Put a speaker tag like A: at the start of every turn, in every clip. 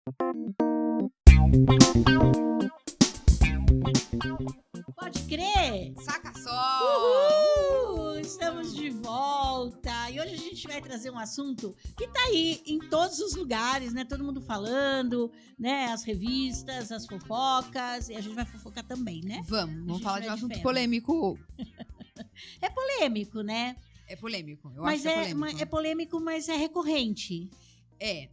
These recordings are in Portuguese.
A: Pode crer!
B: Saca só!
A: Uhul! Estamos de volta! E hoje a gente vai trazer um assunto que tá aí em todos os lugares, né? Todo mundo falando, né? As revistas, as fofocas. E a gente vai fofocar também, né?
B: Vamos falar de um
A: vai de
B: assunto
A: ferro.
B: polêmico.
A: É polêmico, né?
B: É polêmico, eu
A: Mas
B: acho que é polêmico.
A: é polêmico, mas é recorrente.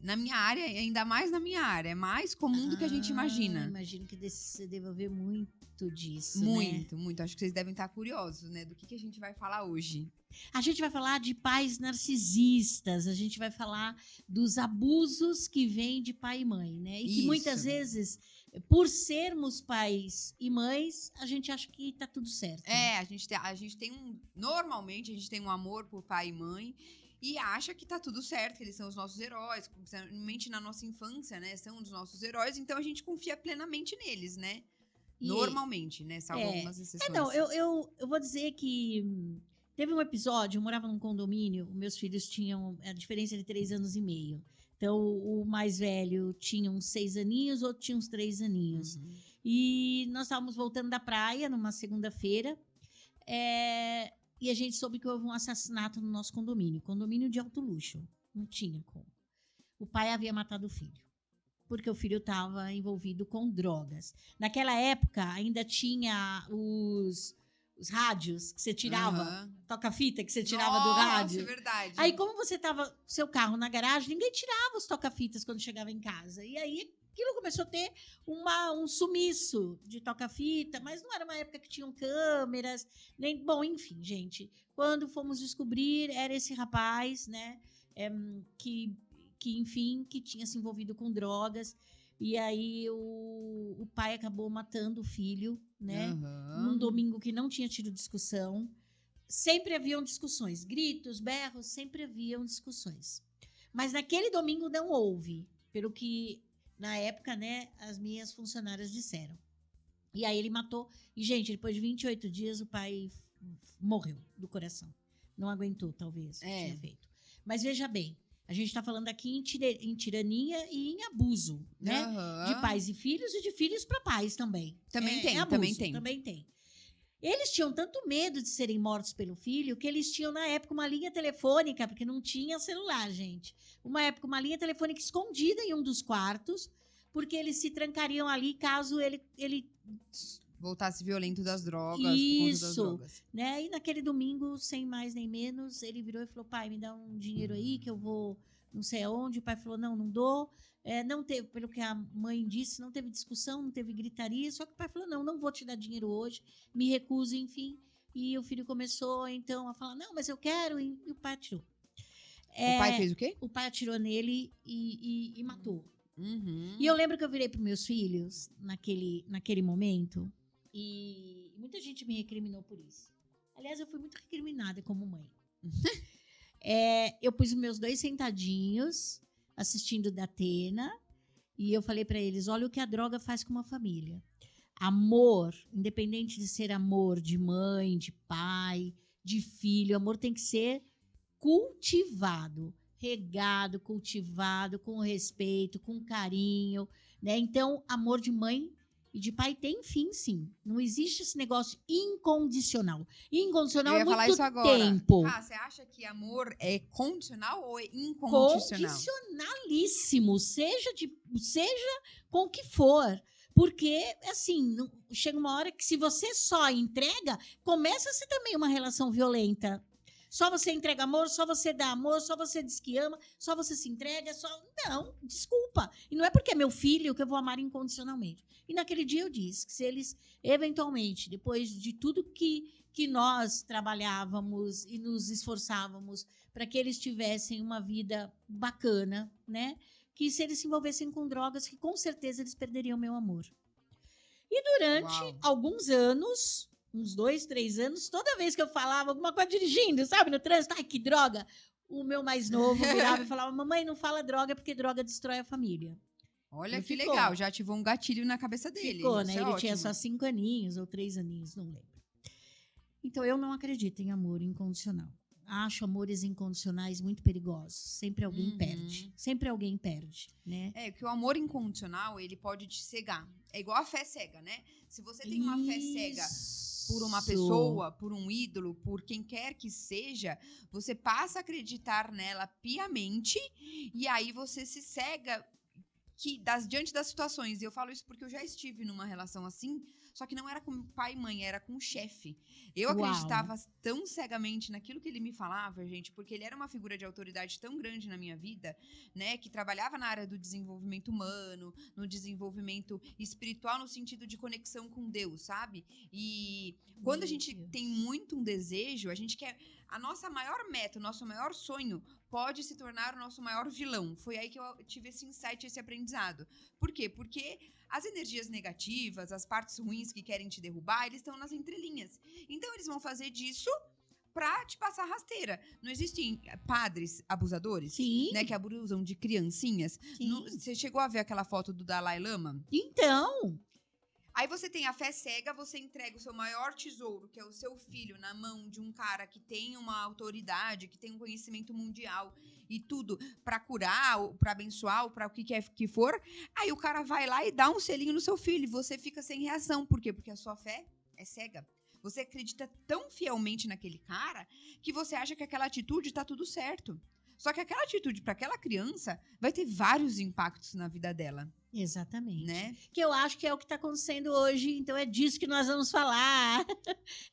B: Na minha área, ainda mais na minha área. É mais comum do que a gente imagina.
A: Imagino que você deva ver muito disso,
B: Muito, muito. Acho que vocês devem estar curiosos, né? Do que a gente vai falar hoje.
A: A gente vai falar de pais narcisistas, a gente vai falar dos abusos que vêm de pai e mãe, né? E que
B: Isso.
A: muitas vezes, por sermos pais e mães, a gente acha que tá tudo certo.
B: A gente tem um... Normalmente, a gente tem um amor por pai e mãe e acha que tá tudo certo, que eles são os nossos heróis, principalmente na nossa infância, né? São os nossos heróis, então a gente confia plenamente neles, né? Normalmente, né? Salvo algumas exceções.
A: Eu vou dizer que teve um episódio, eu morava num condomínio, meus filhos tinham a diferença de 3 anos e meio. Então, o mais velho tinha uns 6 aninhos, o outro tinha uns 3 aninhos.
B: Uhum.
A: E nós estávamos voltando da praia numa segunda-feira, e a gente soube que houve um assassinato no nosso condomínio de alto luxo. Não tinha como. O pai havia matado o filho, porque o filho estava envolvido com drogas. Naquela época, ainda tinha os rádios que você tirava, toca-fita que você tirava do rádio.
B: Nossa, é verdade.
A: Aí, como você tava seu carro na garagem, ninguém tirava os toca-fitas quando chegava em casa. E aí, aquilo começou a ter um sumiço de toca-fita, mas não era uma época que tinham câmeras, nem... Bom, enfim, gente, quando fomos descobrir, era esse rapaz, né, que tinha se envolvido com drogas. E aí o pai acabou matando o filho, né? Num domingo que não tinha tido discussão. Sempre haviam discussões, gritos, berros, sempre haviam discussões. Mas naquele domingo não houve, pelo que na época, né, as minhas funcionárias disseram. E aí ele matou. E, gente, depois de 28 dias o pai morreu do coração. Não aguentou, talvez, o que tinha feito. Mas veja bem, a gente está falando aqui em tirania e em abuso, né? De pais e filhos e de filhos para pais também. Também tem. Eles tinham tanto medo de serem mortos pelo filho que eles tinham, na época, uma linha telefônica, porque não tinha celular, gente. Uma linha telefônica escondida em um dos quartos, porque eles se trancariam ali caso ele
B: voltasse violento das drogas.
A: Isso, né? E naquele domingo, sem mais nem menos, ele virou e falou: pai, me dá um dinheiro aí que eu vou não sei aonde. O pai falou: não dou. Não teve, pelo que a mãe disse, não teve discussão, não teve gritaria, só que o pai falou: não vou te dar dinheiro hoje, me recuso, enfim. E o filho começou, então, a falar: não, mas eu quero, e o pai atirou.
B: O pai fez o quê?
A: O pai atirou nele e matou.
B: Uhum.
A: E eu lembro que eu virei para meus filhos naquele momento, e muita gente me recriminou por isso. Aliás, eu fui muito recriminada como mãe. Eu pus os meus 2 sentadinhos, assistindo Datena, e eu falei para eles: olha o que a droga faz com uma família. Amor, independente de ser amor de mãe, de pai, de filho, amor tem que ser cultivado, regado, cultivado, com respeito, com carinho, né? Então, amor de mãe e de pai tem fim, sim. Não existe esse negócio incondicional. Incondicional há muito tempo.
B: Você acha que amor é condicional ou é incondicional?
A: Condicionalíssimo, seja com o que for. Porque, assim, chega uma hora que se você só entrega, começa a ser também uma relação violenta. Só você entrega amor, só você dá amor, só você diz que ama, só você se entrega, Não, desculpa. E não é porque é meu filho que eu vou amar incondicionalmente. E naquele dia eu disse que se eles, eventualmente, depois de tudo que nós trabalhávamos e nos esforçávamos para que eles tivessem uma vida bacana, né? Que se eles se envolvessem com drogas, que com certeza eles perderiam meu amor. E durante alguns anos, uns 2, 3 anos, toda vez que eu falava alguma coisa dirigindo, sabe, no trânsito, ai, que droga, o meu mais novo virava e falava: mamãe, não fala droga, porque droga destrói a família.
B: Olha que legal, já ativou um gatilho na cabeça dele.
A: Ficou, né? Ele tinha só 5 aninhos ou 3 aninhos, não lembro. Então, eu não acredito em amor incondicional. acho amores incondicionais muito perigosos. Sempre alguém perde. Sempre alguém perde, né?
B: Que o amor incondicional, ele pode te cegar. É igual a fé cega, né? Se você tem uma fé cega por uma pessoa, por um ídolo, por quem quer que seja, você passa a acreditar nela piamente e aí você se cega diante das situações. E eu falo isso porque eu já estive numa relação assim, só que não era com pai e mãe, era com o chefe. Eu acreditava tão cegamente naquilo que ele me falava, gente, porque ele era uma figura de autoridade tão grande na minha vida, né, que trabalhava na área do desenvolvimento humano, no desenvolvimento espiritual, no sentido de conexão com Deus, sabe? E quando a gente tem muito um desejo, a gente quer... A nossa maior meta, o nosso maior sonho pode se tornar o nosso maior vilão. Foi aí que eu tive esse insight, esse aprendizado. Por quê? Porque as energias negativas, as partes ruins que querem te derrubar, eles estão nas entrelinhas. Então, eles vão fazer disso pra te passar rasteira. Não existem padres abusadores?
A: Sim.
B: Né, que abusam de criancinhas? Você chegou a ver aquela foto do Dalai Lama?
A: Então...
B: Aí você tem a fé cega, você entrega o seu maior tesouro, que é o seu filho, na mão de um cara que tem uma autoridade, que tem um conhecimento mundial e tudo, pra curar, pra abençoar, pra o que quer que for. Aí o cara vai lá e dá um selinho no seu filho e você fica sem reação. Por quê? Porque a sua fé é cega. Você acredita tão fielmente naquele cara que você acha que aquela atitude tá tudo certo. Só que aquela atitude para aquela criança vai ter vários impactos na vida dela.
A: Exatamente.
B: Né?
A: Que eu acho que é o que está acontecendo hoje, então é disso que nós vamos falar.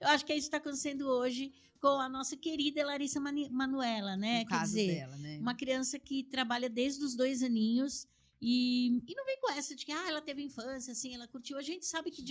A: Eu acho que é isso que está acontecendo hoje com a nossa querida Larissa Manoela, né?
B: O caso dela, né?
A: Uma criança que trabalha desde os 2 aninhos e não vem com essa de que ela teve infância, assim, ela curtiu. A gente sabe que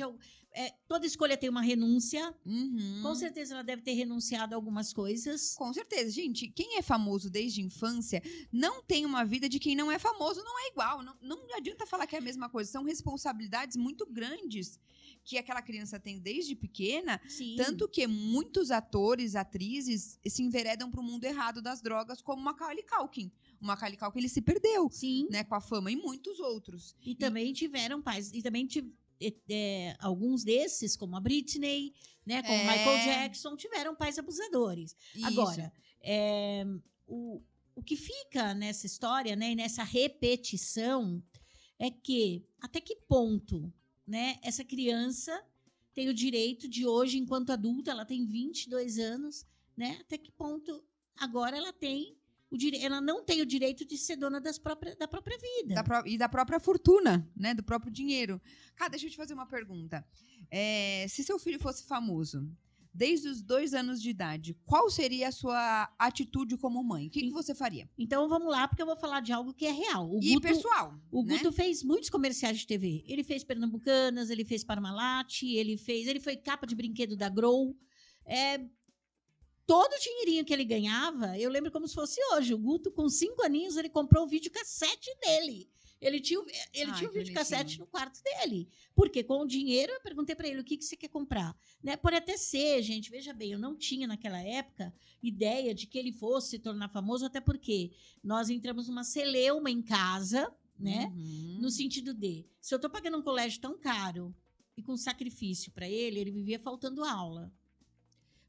A: toda escolha tem uma renúncia.
B: Uhum.
A: Com certeza ela deve ter renunciado a algumas coisas.
B: Com certeza. Gente, quem é famoso desde a infância não tem uma vida de quem não é famoso, não é igual. Não adianta falar que é a mesma coisa. São responsabilidades muito grandes que aquela criança tem desde pequena.
A: Sim.
B: Tanto que muitos atores, atrizes se enveredam para o mundo errado das drogas, como Macaulay Culkin. O Macaulay Culkin, ele se perdeu,
A: sim,
B: né, com a fama, e muitos outros.
A: E também tiveram pais, e também alguns desses, como a Britney, né, como Michael Jackson, tiveram pais abusadores.
B: Isso.
A: Agora, o que fica nessa história, né, e nessa repetição, é que até que ponto, né, essa criança tem o direito de hoje, enquanto adulta, ela tem 22 anos, né, até que ponto agora ela tem ela não tem o direito de ser dona da própria vida.
B: E da própria fortuna, né? Do próprio dinheiro. Cara, deixa eu te fazer uma pergunta. Se seu filho fosse famoso, desde os 2 anos de idade, qual seria a sua atitude como mãe? O que você faria?
A: Então, vamos lá, porque eu vou falar de algo que é real.
B: Pessoal.
A: O Guto fez muitos comerciais de TV. Ele fez Pernambucanas, ele fez Parmalat, ele foi capa de brinquedo da Grow. Todo o dinheirinho que ele ganhava, eu lembro como se fosse hoje. O Guto, com 5 aninhos, ele comprou o videocassete dele. Ele tinha um videocassete no quarto dele. Porque com o dinheiro, eu perguntei para ele, o que você quer comprar? Né? Pode até ser, gente, veja bem, eu não tinha naquela época ideia de que ele fosse se tornar famoso, até porque nós entramos numa celeuma em casa, né?
B: Uhum.
A: No sentido de, se eu estou pagando um colégio tão caro e com sacrifício para ele vivia faltando aula.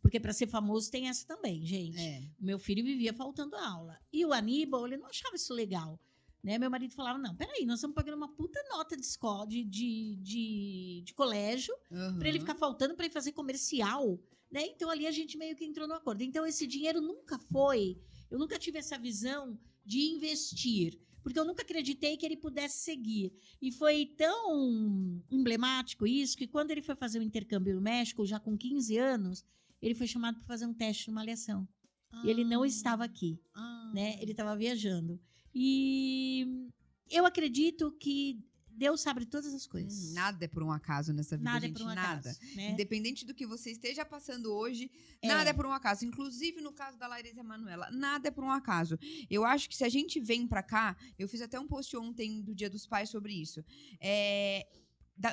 A: Porque para ser famoso tem essa também, gente. Meu filho vivia faltando aula. E o Aníbal, ele não achava isso legal. Né? Meu marido falava, não, peraí, nós estamos pagando uma puta nota de escola, de colégio, para ele ficar faltando para ir fazer comercial. Né? Então ali a gente meio que entrou no acordo. Então esse dinheiro eu nunca tive essa visão de investir. Porque eu nunca acreditei que ele pudesse seguir. E foi tão emblemático isso, que quando ele foi fazer o intercâmbio no México, já com 15 anos, ele foi chamado para fazer um teste numa Malhação. E ele não estava aqui, né? Ele estava viajando. E eu acredito que Deus sabe todas as coisas.
B: Nada é por um acaso nessa vida,
A: nada
B: gente.
A: É por um
B: nada.
A: Acaso, né?
B: Independente do que você esteja passando hoje, nada é por um acaso. Inclusive, no caso da Larissa Manoela, nada é por um acaso. Eu acho que se a gente vem pra cá, eu fiz até um post ontem do Dia dos Pais sobre isso.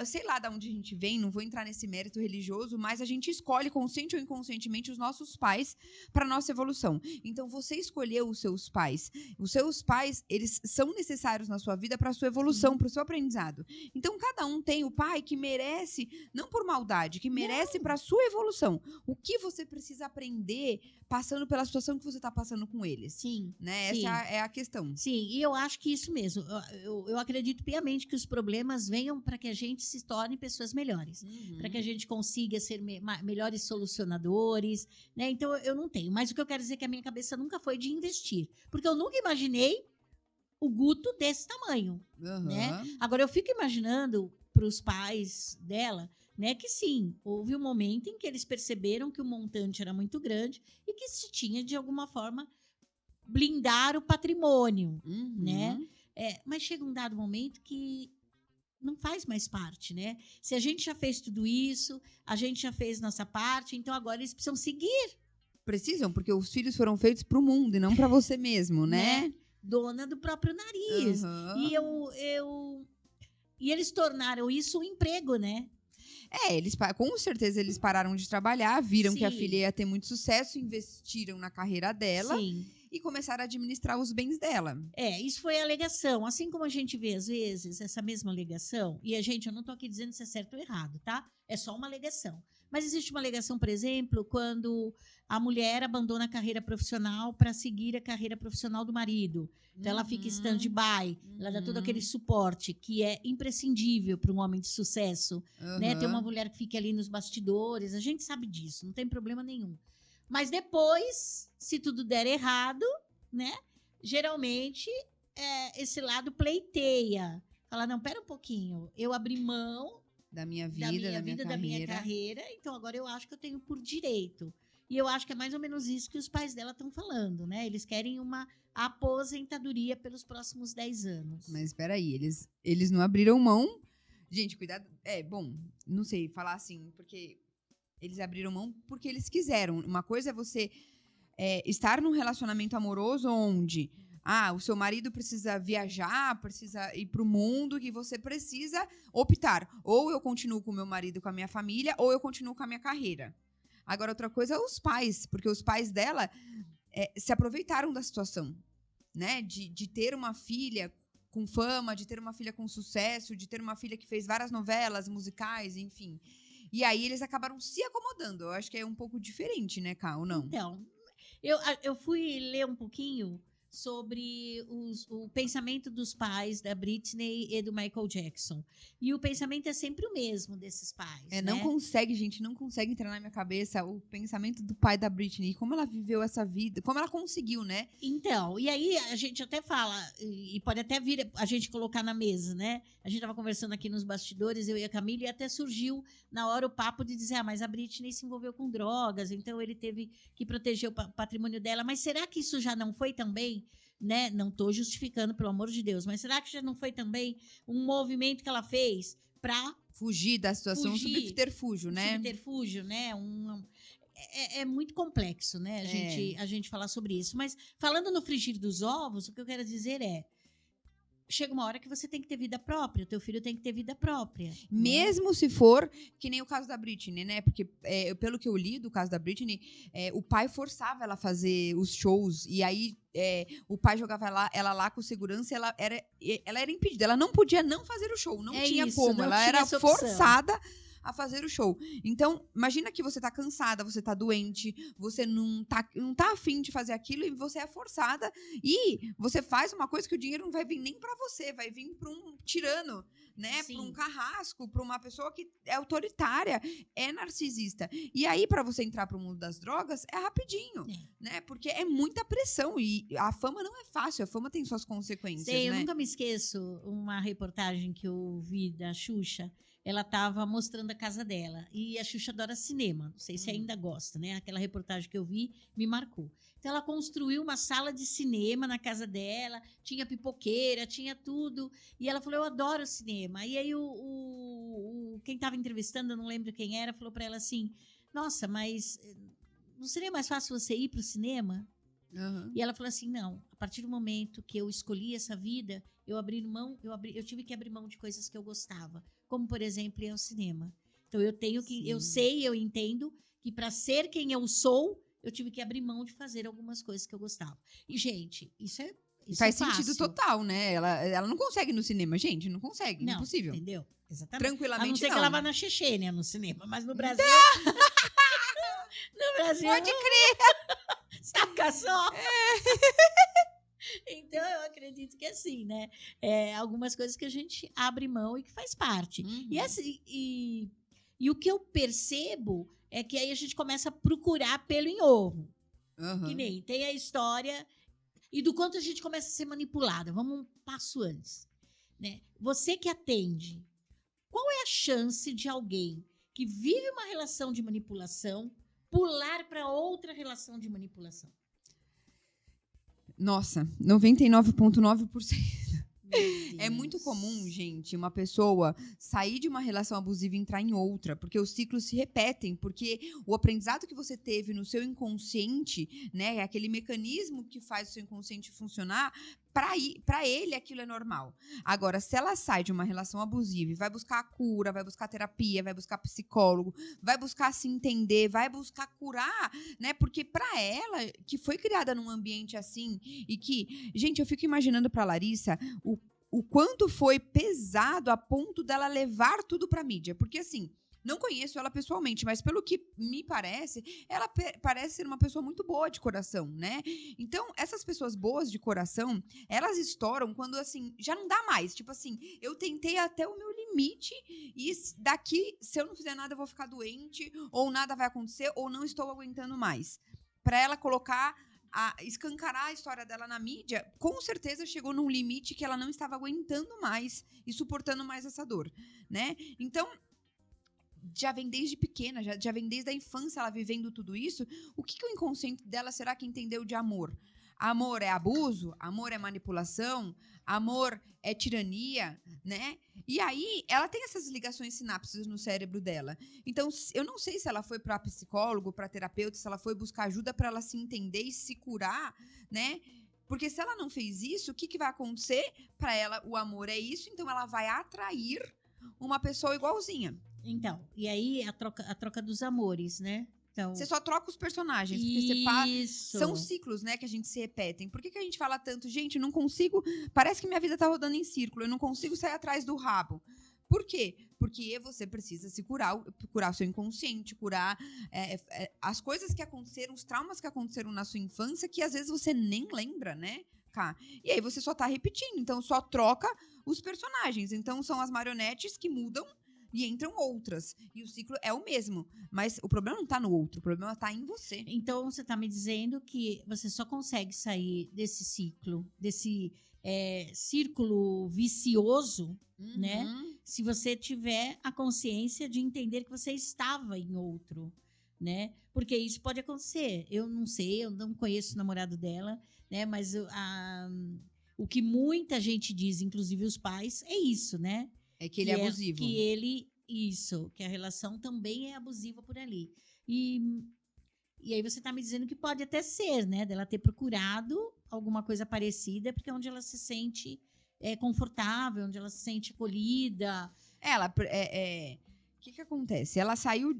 B: Sei lá de onde a gente vem, não vou entrar nesse mérito religioso, mas a gente escolhe, consciente ou inconscientemente, os nossos pais para nossa evolução. Então, você escolheu os seus pais. Os seus pais, eles são necessários na sua vida para a sua evolução, para o seu aprendizado. Então, cada um tem o pai que merece, não por maldade, que merece para a sua evolução. O que você precisa aprender passando pela situação que você tá passando com eles.
A: Sim.
B: Né?
A: Sim.
B: Essa é a questão.
A: Sim, e eu acho que isso mesmo. Eu acredito piamente que os problemas venham para que a gente se torne pessoas melhores. Para que a gente consiga ser melhores solucionadores, né? Então, eu não tenho. Mas o que eu quero dizer é que a minha cabeça nunca foi de investir. Porque eu nunca imaginei o Guto desse tamanho, né? Agora, eu fico imaginando para os pais dela, né, que sim, houve um momento em que eles perceberam que o montante era muito grande e que se tinha, de alguma forma, blindar o patrimônio, né? Mas chega um dado momento que não faz mais parte, né? Se a gente já fez tudo isso, a gente já fez nossa parte, então agora eles precisam seguir.
B: Precisam, porque os filhos foram feitos para o mundo e não para você mesmo, né?
A: Dona do próprio nariz. E eles tornaram isso um emprego, né?
B: Com certeza eles pararam de trabalhar, viram
A: Sim.
B: que a filha ia ter muito sucesso, investiram na carreira dela.
A: Sim.
B: E começaram a administrar os bens dela.
A: Isso foi a alegação. Assim como a gente vê, às vezes, essa mesma alegação, e eu não estou aqui dizendo se é certo ou errado, tá? É só uma alegação. Mas existe uma alegação, por exemplo, quando a mulher abandona a carreira profissional para seguir a carreira profissional do marido. Então, ela fica em stand-by, ela dá todo aquele suporte que é imprescindível para um homem de sucesso. Né? Tem uma mulher que fica ali nos bastidores, a gente sabe disso, não tem problema nenhum. Mas depois, se tudo der errado, né? Geralmente, esse lado pleiteia. Fala, não, pera um pouquinho, eu abri mão
B: da minha vida,
A: da minha carreira, então agora eu acho que eu tenho por direito. E eu acho que é mais ou menos isso que os pais dela estão falando, né? Eles querem uma aposentadoria pelos próximos 10 anos.
B: Mas espera aí, eles não abriram mão. Gente, cuidado. Bom, não sei falar assim, porque eles abriram mão porque eles quiseram. Uma coisa é você estar num relacionamento amoroso onde o seu marido precisa viajar, precisa ir para o mundo, que você precisa optar. Ou eu continuo com o meu marido, com a minha família, ou eu continuo com a minha carreira. Agora, outra coisa é os pais, porque os pais dela se aproveitaram da situação, né? De ter uma filha com fama, de ter uma filha com sucesso, de ter uma filha que fez várias novelas, musicais, enfim. E aí eles acabaram se acomodando. Eu acho que é um pouco diferente, né, Cá, ou não?
A: Então, eu fui ler um pouquinho sobre o pensamento dos pais da Britney e do Michael Jackson. E o pensamento é sempre o mesmo desses pais.
B: Não consegue entrar na minha cabeça o pensamento do pai da Britney. Como ela viveu essa vida, como ela conseguiu, né?
A: Então, e aí a gente até fala, e pode até vir a gente colocar na mesa, né? A gente estava conversando aqui nos bastidores, eu e a Camila, e até surgiu na hora o papo de dizer, mas a Britney se envolveu com drogas, então ele teve que proteger o patrimônio dela. Mas será que isso já não foi também, né? Não estou justificando, pelo amor de Deus, mas será que já não foi também um movimento que ela fez para
B: fugir da situação, um subterfúgio, né?
A: Subterfúgio, né? É muito complexo, né? A gente falar sobre isso. Mas falando no frigir dos ovos, o que eu quero dizer chega uma hora que você tem que ter vida própria, o teu filho tem que ter vida própria.
B: Mesmo se for, que nem o caso da Britney, né? Porque, pelo que eu li do caso da Britney, o pai forçava ela a fazer os shows, e aí o pai jogava ela lá com segurança, ela era impedida, ela não podia não fazer o show, não tinha como, ela era forçada a fazer o show. Então, imagina que você tá cansada, você tá doente, você não tá afim de fazer aquilo e você é forçada e você faz uma coisa que o dinheiro não vai vir nem pra você, vai vir pra um tirano, né? Pra um carrasco, pra uma pessoa que é autoritária, é narcisista. E aí, pra você entrar pro mundo das drogas, é rapidinho, né? Porque é muita pressão e a fama não é fácil, a fama tem suas consequências, né?
A: Eu nunca me esqueço uma reportagem que eu vi da Xuxa. Ela estava mostrando a casa dela. E a Xuxa adora cinema. Não sei se ainda gosta, né? Aquela reportagem que eu vi me marcou. Então, ela construiu uma sala de cinema na casa dela. Tinha pipoqueira, tinha tudo. E ela falou, eu adoro cinema. E aí, quem estava entrevistando, eu não lembro quem era, falou para ela assim, nossa, mas não seria mais fácil você ir para o cinema? Uhum. E ela falou assim, não. A partir do momento que eu escolhi essa vida, eu tive que abrir mão de coisas que eu gostava. Como, por exemplo, ir ao cinema. Então, eu entendo que para ser quem eu sou, eu tive que abrir mão de fazer algumas coisas que eu gostava. E, gente, isso
B: faz sentido total, né? Ela não consegue ir no cinema, gente, não consegue, não, impossível.
A: Entendeu? Exatamente.
B: Tranquilamente,
A: a não ser que ela vá na Chechênia no cinema, mas no Brasil...
B: no Brasil... Pode crer!
A: Saca só? Então, eu acredito que assim, né? Algumas coisas que a gente abre mão e que faz parte. E, assim, e o que eu percebo é que aí a gente começa a procurar pelo em ovo. Que nem tem a história e do quanto a gente começa a ser manipulada. Vamos um passo antes. Né? Você que atende, qual é a chance de alguém que vive uma relação de manipulação pular para outra relação de manipulação?
B: Nossa, 99,9%. É muito comum, gente, uma pessoa sair de uma relação abusiva e entrar em outra, porque os ciclos se repetem, porque o aprendizado que você teve no seu inconsciente, né, é aquele mecanismo que faz o seu inconsciente funcionar, para ele aquilo é normal. Agora, se ela sai de uma relação abusiva e vai buscar a cura, vai buscar terapia, vai buscar psicólogo, vai buscar se entender, vai buscar curar, né, porque para ela, que foi criada num ambiente assim, e que, gente, eu fico imaginando para Larissa o quanto foi pesado a ponto dela levar tudo para mídia. Porque, assim, não conheço ela pessoalmente, mas pelo que me parece, ela parece ser uma pessoa muito boa de coração, né? Então, essas pessoas boas de coração, elas estouram quando, assim, já não dá mais. Tipo assim, eu tentei até o meu limite e daqui, se eu não fizer nada, eu vou ficar doente, ou nada vai acontecer, ou não estou aguentando mais. Para ela colocar... escancarar a história dela na mídia, com certeza chegou num limite que ela não estava aguentando mais e suportando mais essa dor, né? Então, já vem desde pequena, já vem desde a infância ela vivendo tudo isso. O que o inconsciente dela será que entendeu de amor? Amor é abuso? Amor é manipulação? Amor é tirania, né? E aí, ela tem essas ligações sinapses no cérebro dela. Então, eu não sei se ela foi para psicólogo, para terapeuta, se ela foi buscar ajuda para ela se entender e se curar, né? Porque se ela não fez isso, o que vai acontecer? Para ela, o amor é isso, então ela vai atrair uma pessoa igualzinha.
A: Então, e aí a troca dos amores, né? Então,
B: você só troca os personagens, porque são ciclos, né, que a gente se repetem. Por que a gente fala tanto? Gente, não consigo... Parece que minha vida tá rodando em círculo, eu não consigo sair atrás do rabo. Por quê? Porque você precisa se curar o seu inconsciente, curar as coisas que aconteceram, os traumas que aconteceram na sua infância, que às vezes você nem lembra, né, Cá? E aí você só tá repetindo, então só troca os personagens. Então são as marionetes que mudam e entram outras. E o ciclo é o mesmo. Mas o problema não está no outro, o problema está em você.
A: Então, você está me dizendo que você só consegue sair desse ciclo, desse círculo vicioso, né? Se você tiver a consciência de entender que você estava em outro, né? Porque isso pode acontecer. Eu não sei, eu não conheço o namorado dela, né? Mas o que muita gente diz, inclusive os pais, é isso, né?
B: É que ele é abusivo.
A: Que a relação também é abusiva por ali. E aí você está me dizendo que pode até ser, né? Dela ter procurado alguma coisa parecida, porque é onde ela se sente confortável, onde ela se sente acolhida.
B: O que acontece? Ela saiu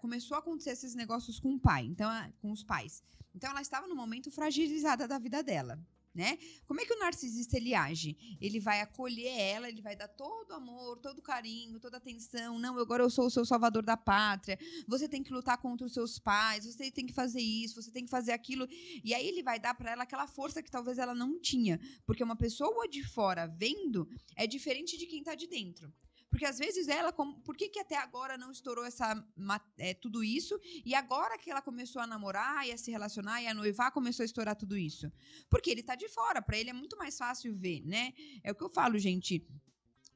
B: começou a acontecer esses negócios com o pai, então, com os pais. Então, ela estava num momento fragilizada da vida dela. Né? Como é que o narcisista ele age? Ele vai acolher ela, ele vai dar todo amor, todo carinho, toda atenção. Não, agora eu sou o seu salvador da pátria. Você tem que lutar contra os seus pais, você tem que fazer isso, você tem que fazer aquilo. E aí ele vai dar para ela aquela força que talvez ela não tinha. Porque uma pessoa de fora vendo é diferente de quem está de dentro. Porque às vezes por que até agora não estourou tudo isso? E agora que ela começou a namorar e a se relacionar e a noivar, começou a estourar tudo isso? Porque ele tá de fora, pra ele é muito mais fácil ver, né? É o que eu falo, gente.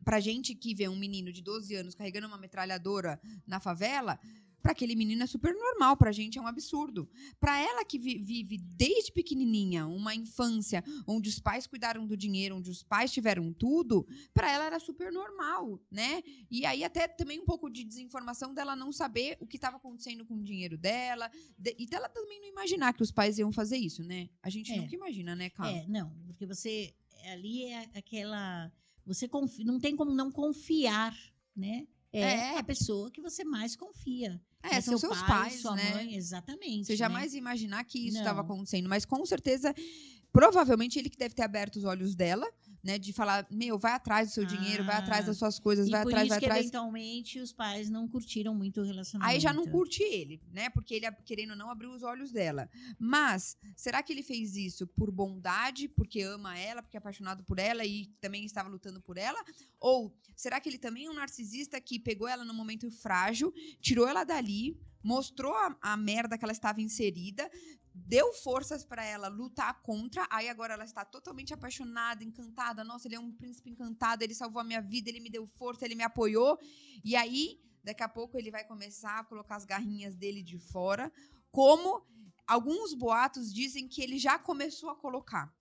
B: Pra gente que vê um menino de 12 anos carregando uma metralhadora na favela, para aquele menino é super normal, pra gente é um absurdo. Para ela que vive desde pequenininha uma infância onde os pais cuidaram do dinheiro, onde os pais tiveram tudo, para ela era super normal, né? E aí até também um pouco de desinformação dela não saber o que estava acontecendo com o dinheiro dela, e dela também não imaginar que os pais iam fazer isso, né? A gente nunca imagina, né, Carla?
A: Não, porque você ali é aquela... Você não tem como não confiar, né? É a pessoa que você mais confia.
B: São seus pais,
A: sua
B: né?
A: mãe, exatamente.
B: Você jamais ia imaginar que isso estava acontecendo. Mas com certeza, provavelmente ele que deve ter aberto os olhos dela né? De falar, vai atrás do seu dinheiro, vai atrás das suas coisas, vai
A: por
B: atrás,
A: isso
B: vai
A: que,
B: atrás.
A: eventualmente, os pais não curtiram muito o relacionamento.
B: Aí já não curte ele, né? Porque ele, querendo ou não, abriu os olhos dela. Mas, será que ele fez isso por bondade, porque ama ela, porque é apaixonado por ela e também estava lutando por ela? Ou será que ele também é um narcisista que pegou ela num momento frágil, tirou ela dali, mostrou a merda que ela estava inserida, deu forças pra ela lutar contra, aí agora ela está totalmente apaixonada, encantada. Nossa, ele é um príncipe encantado, ele salvou a minha vida, ele me deu força, ele me apoiou. E aí, daqui a pouco, ele vai começar a colocar as garrinhas dele de fora, como alguns boatos dizem que ele já começou a colocar.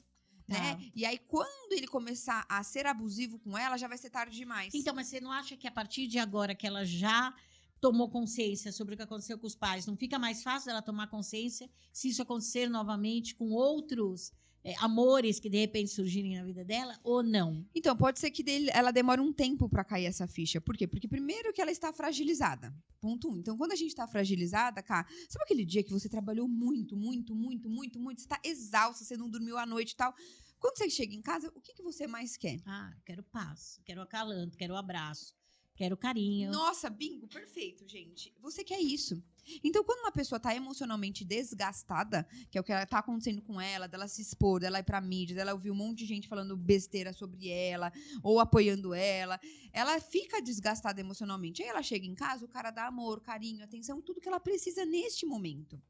B: Né? E aí, quando ele começar a ser abusivo com ela, já vai ser tarde demais.
A: Então, mas você não acha que a partir de agora que ela já tomou consciência sobre o que aconteceu com os pais, não fica mais fácil ela tomar consciência se isso acontecer novamente com outros amores que de repente surgirem na vida dela ou não?
B: Então, pode ser que ela demore um tempo pra cair essa ficha. Por quê? Porque primeiro que ela está fragilizada. Ponto 1. Então, quando a gente tá fragilizada, Cá, sabe aquele dia que você trabalhou muito, você está exausta, você não dormiu à noite e tal. Quando você chega em casa, o que você mais quer?
A: Quero paz, quero acalanto, quero abraço, quero carinho.
B: Nossa, bingo, perfeito, gente. Você quer isso. Então, quando uma pessoa tá emocionalmente desgastada, que é o que tá acontecendo com ela, dela se expor, dela ir pra mídia, dela ouvir um monte de gente falando besteira sobre ela, ou apoiando ela fica desgastada emocionalmente. Aí ela chega em casa, o cara dá amor, carinho, atenção, tudo que ela precisa neste momento.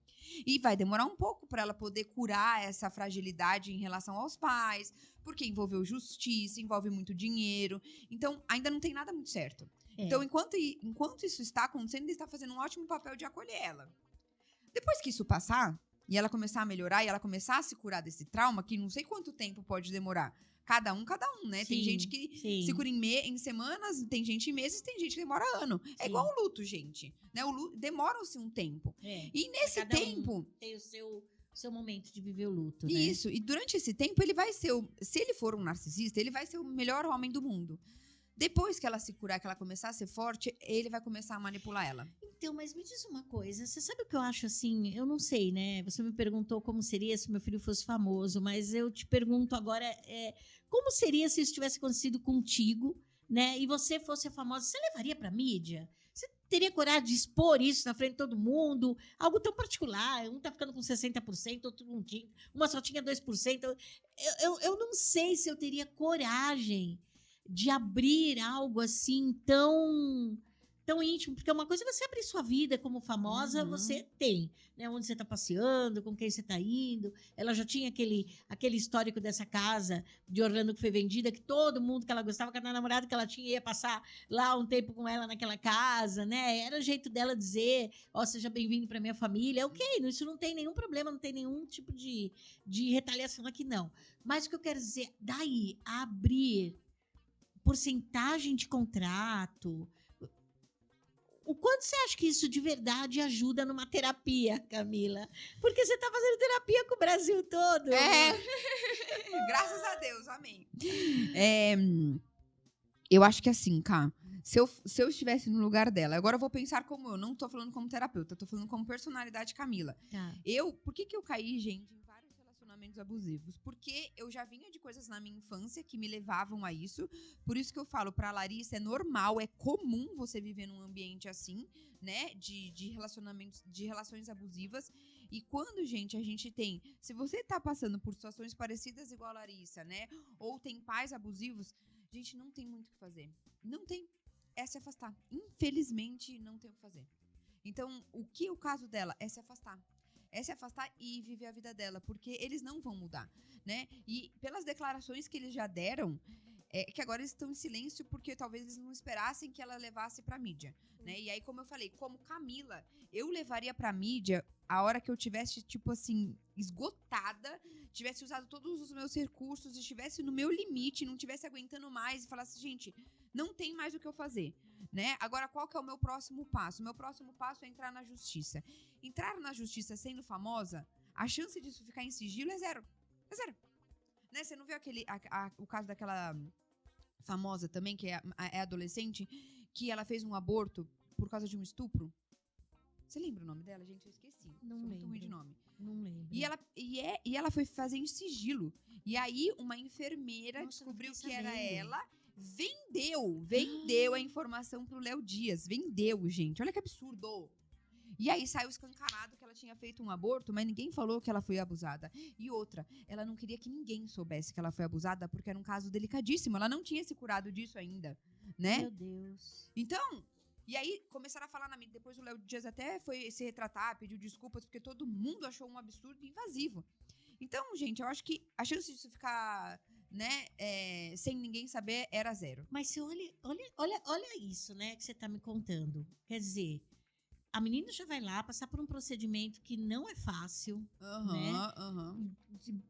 B: E vai demorar um pouco para ela poder curar essa fragilidade em relação aos pais, porque envolveu justiça, envolve muito dinheiro. Então, ainda não tem nada muito certo. Então, enquanto isso está acontecendo, ele está fazendo um ótimo papel de acolher ela. Depois que isso passar, e ela começar a melhorar, e ela começar a se curar desse trauma, que não sei quanto tempo pode demorar. Cada um, né? Sim, tem gente que se cura em semanas, tem gente em meses, tem gente que demora ano. Sim. É igual o luto, gente. Né? O luto demora-se um tempo. E nesse tempo...
A: tem o seu momento de viver o luto, né?
B: Isso. E durante esse tempo, ele vai ser... Se ele for um narcisista, ele vai ser o melhor homem do mundo. Depois que ela se curar, que ela começar a ser forte, ele vai começar a manipular ela.
A: Então, mas me diz uma coisa. Você sabe o que eu acho assim? Eu não sei, né? Você me perguntou como seria se meu filho fosse famoso, mas eu te pergunto agora, como seria se isso tivesse acontecido contigo, né? E você fosse famosa, você levaria pra mídia? Você teria coragem de expor isso na frente de todo mundo? Algo tão particular. Um tá ficando com 60%, outro não tinha. Uma só tinha 2%. Eu não sei se eu teria coragem de abrir algo assim tão íntimo, porque uma coisa é você abrir sua vida como famosa, você tem, né, onde você está passeando, com quem você está indo. Ela já tinha aquele histórico dessa casa de Orlando que foi vendida, que todo mundo que ela gostava, cada namorado que ela tinha ia passar lá um tempo com ela naquela casa, né? Era o jeito dela dizer, seja bem-vindo para minha família. Ok, isso não tem nenhum problema, não tem nenhum tipo de retaliação aqui, não. Mas o que eu quero dizer, daí, abrir porcentagem de contrato. O quanto você acha que isso de verdade ajuda numa terapia, Camila? Porque você está fazendo terapia com o Brasil todo.
B: Graças a Deus, amém. Eu acho que assim, Cá, se eu estivesse no lugar dela, agora eu vou pensar como eu não tô falando como terapeuta, tô falando como personalidade Camila.
A: Tá.
B: Por que eu caí, gente, em vários relacionamentos abusivos? Porque eu já vinha de coisas na minha infância que me levavam a isso. Por isso que eu falo pra Larissa, é normal, é comum você viver num ambiente assim, né? De relacionamentos, de relações abusivas. E quando, gente, a gente tem... Se você tá passando por situações parecidas igual a Larissa, né? Ou tem pais abusivos, gente, não tem muito o que fazer. Não tem. É se afastar. Infelizmente, não tem o que fazer. Então, o caso dela é se afastar. É se afastar e viver a vida dela, porque eles não vão mudar, né? E pelas declarações que eles já deram, que agora eles estão em silêncio porque talvez eles não esperassem que ela levasse pra mídia, né? E aí, como eu falei, como Camila, eu levaria pra mídia a hora que eu tivesse, tipo assim, esgotada, tivesse usado todos os meus recursos, estivesse no meu limite, não estivesse aguentando mais e falasse, gente, não tem mais o que eu fazer, né? Agora, qual que é o meu próximo passo? O meu próximo passo é entrar na justiça. Entrar na justiça sendo famosa, a chance disso ficar em sigilo é zero. É zero. Né? Você não viu o caso daquela famosa também, que é adolescente, que ela fez um aborto por causa de um estupro? Você lembra o nome dela? Gente, eu esqueci.
A: Não
B: Sou
A: lembro.
B: muito ruim de nome.
A: Não lembro.
B: E ela foi fazer em sigilo. E aí, uma enfermeira
A: Nossa, não
B: descobriu
A: fiquei
B: que era
A: sabendo.
B: ela, vendeu a informação pro Léo Dias. Vendeu, gente. Olha que absurdo. E aí saiu escancarado que ela tinha feito um aborto, mas ninguém falou que ela foi abusada. E outra, ela não queria que ninguém soubesse que ela foi abusada, porque era um caso delicadíssimo. Ela não tinha se curado disso ainda, né?
A: Meu Deus.
B: Então, e aí começaram a falar na mídia. Depois o Léo Dias até foi se retratar, pediu desculpas, porque todo mundo achou um absurdo invasivo. Então, gente, eu acho que a chance disso ficar, né, sem ninguém saber era zero.
A: Mas você olha isso, né, que você tá me contando. Quer dizer, a menina já vai lá passar por um procedimento que não é fácil, né?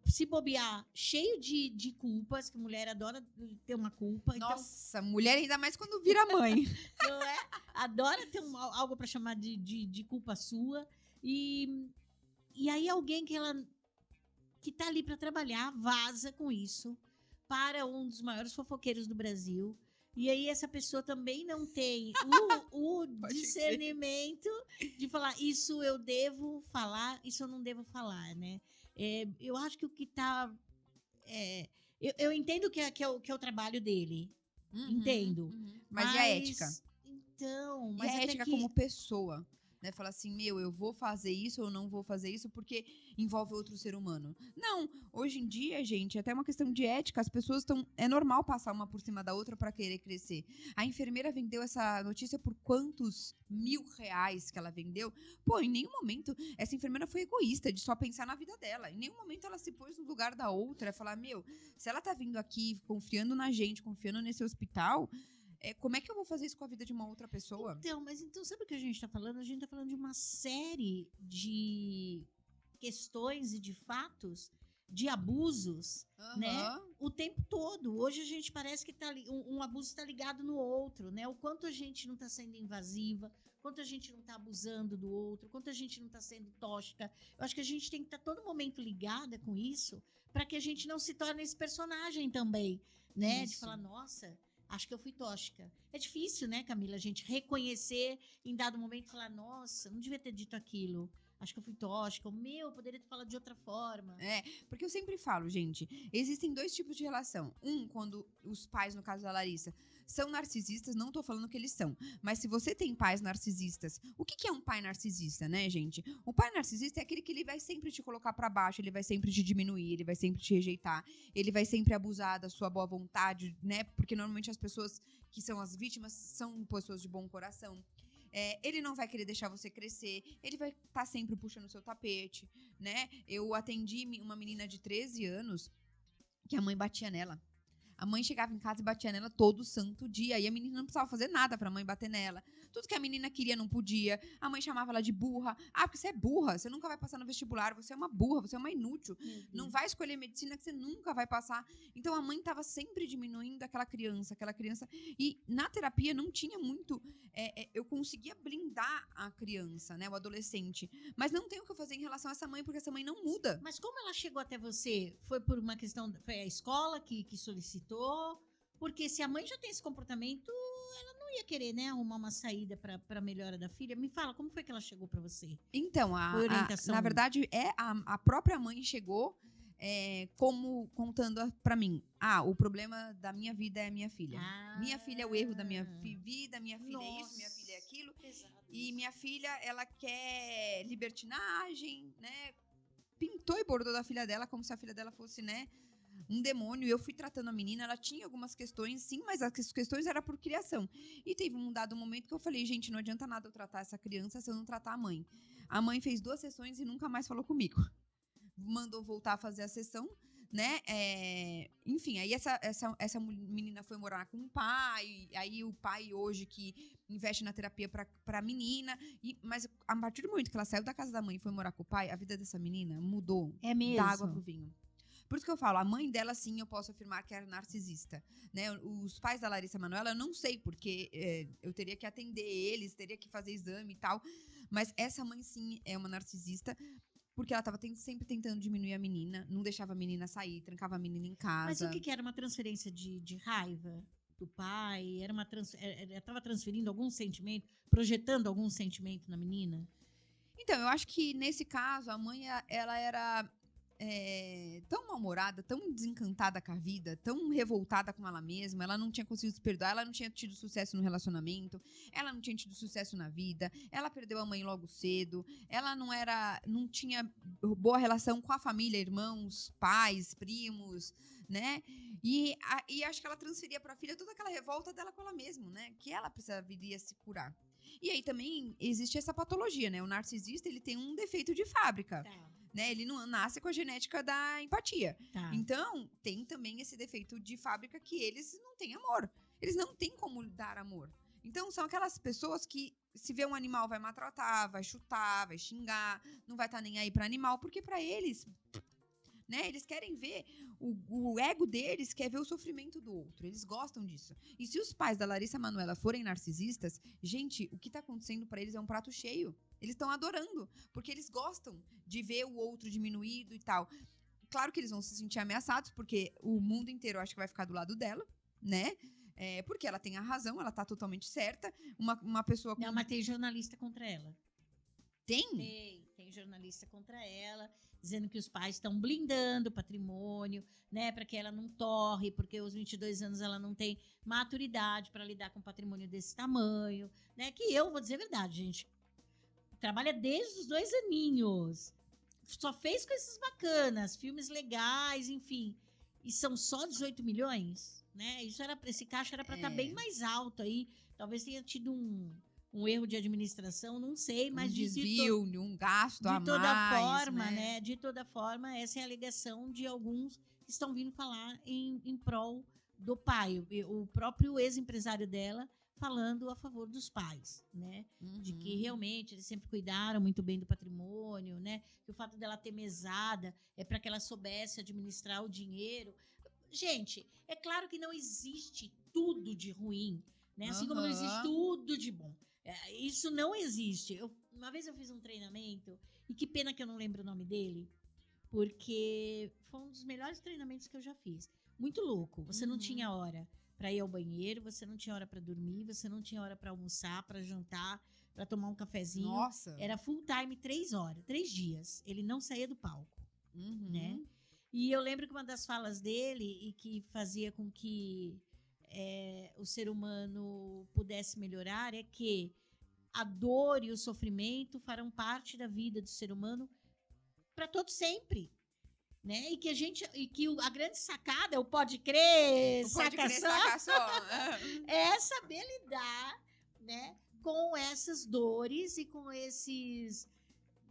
A: Se bobear, cheio de culpas, que mulher adora ter uma culpa.
B: Nossa, mulher ainda mais quando vira mãe.
A: Então, não é? Adora ter algo para chamar de culpa sua. E aí alguém que tá ali para trabalhar vaza com isso para um dos maiores fofoqueiros do Brasil. E aí essa pessoa também não tem o discernimento de falar isso eu devo falar, isso eu não devo falar, né? Eu acho que o que tá... eu entendo que é o trabalho dele. Entendo.
B: Mas e a ética?
A: Então,
B: E a ética como pessoa? Né? Falar assim, eu vou fazer isso ou não vou fazer isso porque envolve outro ser humano. Não, hoje em dia, gente, até uma questão de ética, as pessoas estão... É normal passar uma por cima da outra para querer crescer. A enfermeira vendeu essa notícia por quantos R$1.000 que ela vendeu? Pô, em nenhum momento essa enfermeira foi egoísta de só pensar na vida dela. Em nenhum momento ela se pôs no lugar da outra. Falar, se ela tá vindo aqui confiando na gente, confiando nesse hospital... como é que eu vou fazer isso com a vida de uma outra pessoa?
A: Então, sabe o que a gente está falando? A gente está falando de uma série de questões e de fatos, de abusos, né? O tempo todo. Hoje a gente parece que um abuso está ligado no outro, né? O quanto a gente não está sendo invasiva, quanto a gente não está abusando do outro, quanto a gente não está sendo tóxica. Eu acho que a gente tem que estar todo momento ligada com isso para que a gente não se torne esse personagem também, né?
B: Isso.
A: De falar, nossa... Acho que eu fui tóxica. É difícil, né, Camila? A gente reconhecer em dado momento e falar, nossa, não devia ter dito aquilo. Acho que eu fui tóxica. Poderia ter falado de outra forma.
B: Porque eu sempre falo, gente, existem dois tipos de relação. Quando os pais, no caso da Larissa, são narcisistas, não tô falando que eles são. Mas se você tem pais narcisistas, o que é um pai narcisista, né, gente? O pai narcisista é aquele que ele vai sempre te colocar pra baixo, ele vai sempre te diminuir, ele vai sempre te rejeitar, ele vai sempre abusar da sua boa vontade, né? Porque normalmente as pessoas que são as vítimas são pessoas de bom coração. Ele não vai querer deixar você crescer, ele vai estar sempre puxando o seu tapete, né? Eu atendi uma menina de 13 anos que a mãe batia nela. A mãe chegava em casa e batia nela todo santo dia. E a menina não precisava fazer nada pra mãe bater nela. Tudo que a menina queria não podia. A mãe chamava ela de burra. Porque você é burra, você nunca vai passar no vestibular, você é uma burra, você é uma inútil. Não vai escolher medicina que você nunca vai passar. Então a mãe estava sempre diminuindo aquela criança. E na terapia não tinha muito... eu conseguia blindar a criança, né, o adolescente. Mas não tem o que eu fazer em relação a essa mãe, porque essa mãe não muda.
A: Mas como ela chegou até você? Foi por uma questão... Foi a escola que solicitou? Porque se a mãe já tem esse comportamento, ela não ia querer, né, arrumar uma saída para melhora da filha. Me fala, como foi que ela chegou para você?
B: Então, na verdade, a própria mãe chegou contando para mim. O problema da minha vida é a minha filha. Minha filha é o erro da minha vida, minha filha é isso, minha filha é aquilo. E minha filha, ela quer libertinagem, né? Pintou e bordou da filha dela como se a filha dela fosse, né, um demônio. E eu fui tratando a menina, ela tinha algumas questões, sim, mas as questões eram por criação. E teve um dado momento que eu falei, gente, não adianta nada eu tratar essa criança se eu não tratar a mãe. A mãe fez 2 sessões e nunca mais falou comigo. Mandou voltar a fazer a sessão, né? Enfim, aí essa menina foi morar com o pai, aí o pai hoje que investe na terapia pra menina, mas a partir do momento que ela saiu da casa da mãe e foi morar com o pai, a vida dessa menina mudou da água pro vinho. Por isso que eu falo, a mãe dela, sim, eu posso afirmar que era narcisista, né? Os pais da Larissa Manoela, eu não sei, porque eu teria que atender eles, teria que fazer exame e tal, mas essa mãe, sim, é uma narcisista, porque ela estava sempre tentando diminuir a menina, não deixava a menina sair, trancava a menina em casa.
A: Mas o que era uma transferência de raiva do pai? Ela estava transferindo algum sentimento, projetando algum sentimento na menina?
B: Então, eu acho que nesse caso, a mãe, ela era... tão mal-humorada, tão desencantada com a vida, tão revoltada com ela mesma, ela não tinha conseguido se perdoar, ela não tinha tido sucesso no relacionamento, ela não tinha tido sucesso na vida, ela perdeu a mãe logo cedo, ela não tinha boa relação com a família, irmãos, pais, primos, né? E acho que ela transferia pra filha toda aquela revolta dela com ela mesma, né? Que ela precisaria se curar. E aí também existe essa patologia, né? O narcisista, ele tem um defeito de fábrica.
A: Tá.
B: Né? Ele não nasce com a genética da empatia.
A: Tá.
B: Então, tem também esse defeito de fábrica que eles não têm amor. Eles não têm como dar amor. Então, são aquelas pessoas que, se vê um animal, vai maltratar, vai chutar, vai xingar, não vai estar nem aí para animal, porque para eles, né, eles querem ver, o ego deles quer ver o sofrimento do outro. Eles gostam disso. E se os pais da Larissa Manoela forem narcisistas, gente, o que está acontecendo para eles é um prato cheio. Eles estão adorando, porque eles gostam de ver o outro diminuído e tal. Claro que eles vão se sentir ameaçados, porque o mundo inteiro acho que vai ficar do lado dela, né? Porque ela tem a razão, ela tá totalmente certa. Uma pessoa com...
A: Não, mas tem jornalista contra ela.
B: Tem?
A: Tem jornalista contra ela, dizendo que os pais estão blindando o patrimônio, né, para que ela não torre, porque aos 22 anos ela não tem maturidade para lidar com um patrimônio desse tamanho, né? Que eu vou dizer a verdade, gente. Trabalha desde os 2 aninhos. Só fez coisas bacanas, filmes legais, enfim. E são só 18 milhões, né? Esse caixa era para estar bem mais alto aí. Talvez tenha tido um erro de administração, não sei, mas
B: um desvio, um gasto a mais,
A: de toda forma,
B: né?
A: De toda forma, essa é a alegação de alguns que estão vindo falar em prol do pai. O próprio ex-empresário dela falando a favor dos pais, né? De que realmente eles sempre cuidaram muito bem do patrimônio, né? Que o fato dela ter mesada é para que ela soubesse administrar o dinheiro. Gente, é claro que não existe tudo de ruim, né? Assim como não existe tudo de bom. Isso não existe. Uma vez eu fiz um treinamento, e que pena que eu não lembro o nome dele, porque foi um dos melhores treinamentos que eu já fiz. Muito louco. Você não tinha hora para ir ao banheiro, você não tinha hora para dormir, você não tinha hora para almoçar, para jantar, para tomar um cafezinho.
B: Nossa!
A: Era full time, 3 horas, 3 dias. Ele não saía do palco, né? E eu lembro que uma das falas dele, e que fazia com que o ser humano pudesse melhorar, é que a dor e o sofrimento farão parte da vida do ser humano para todo sempre. Né? E que a grande sacada, o pode crer, saca só, é saber lidar, né, com essas dores e com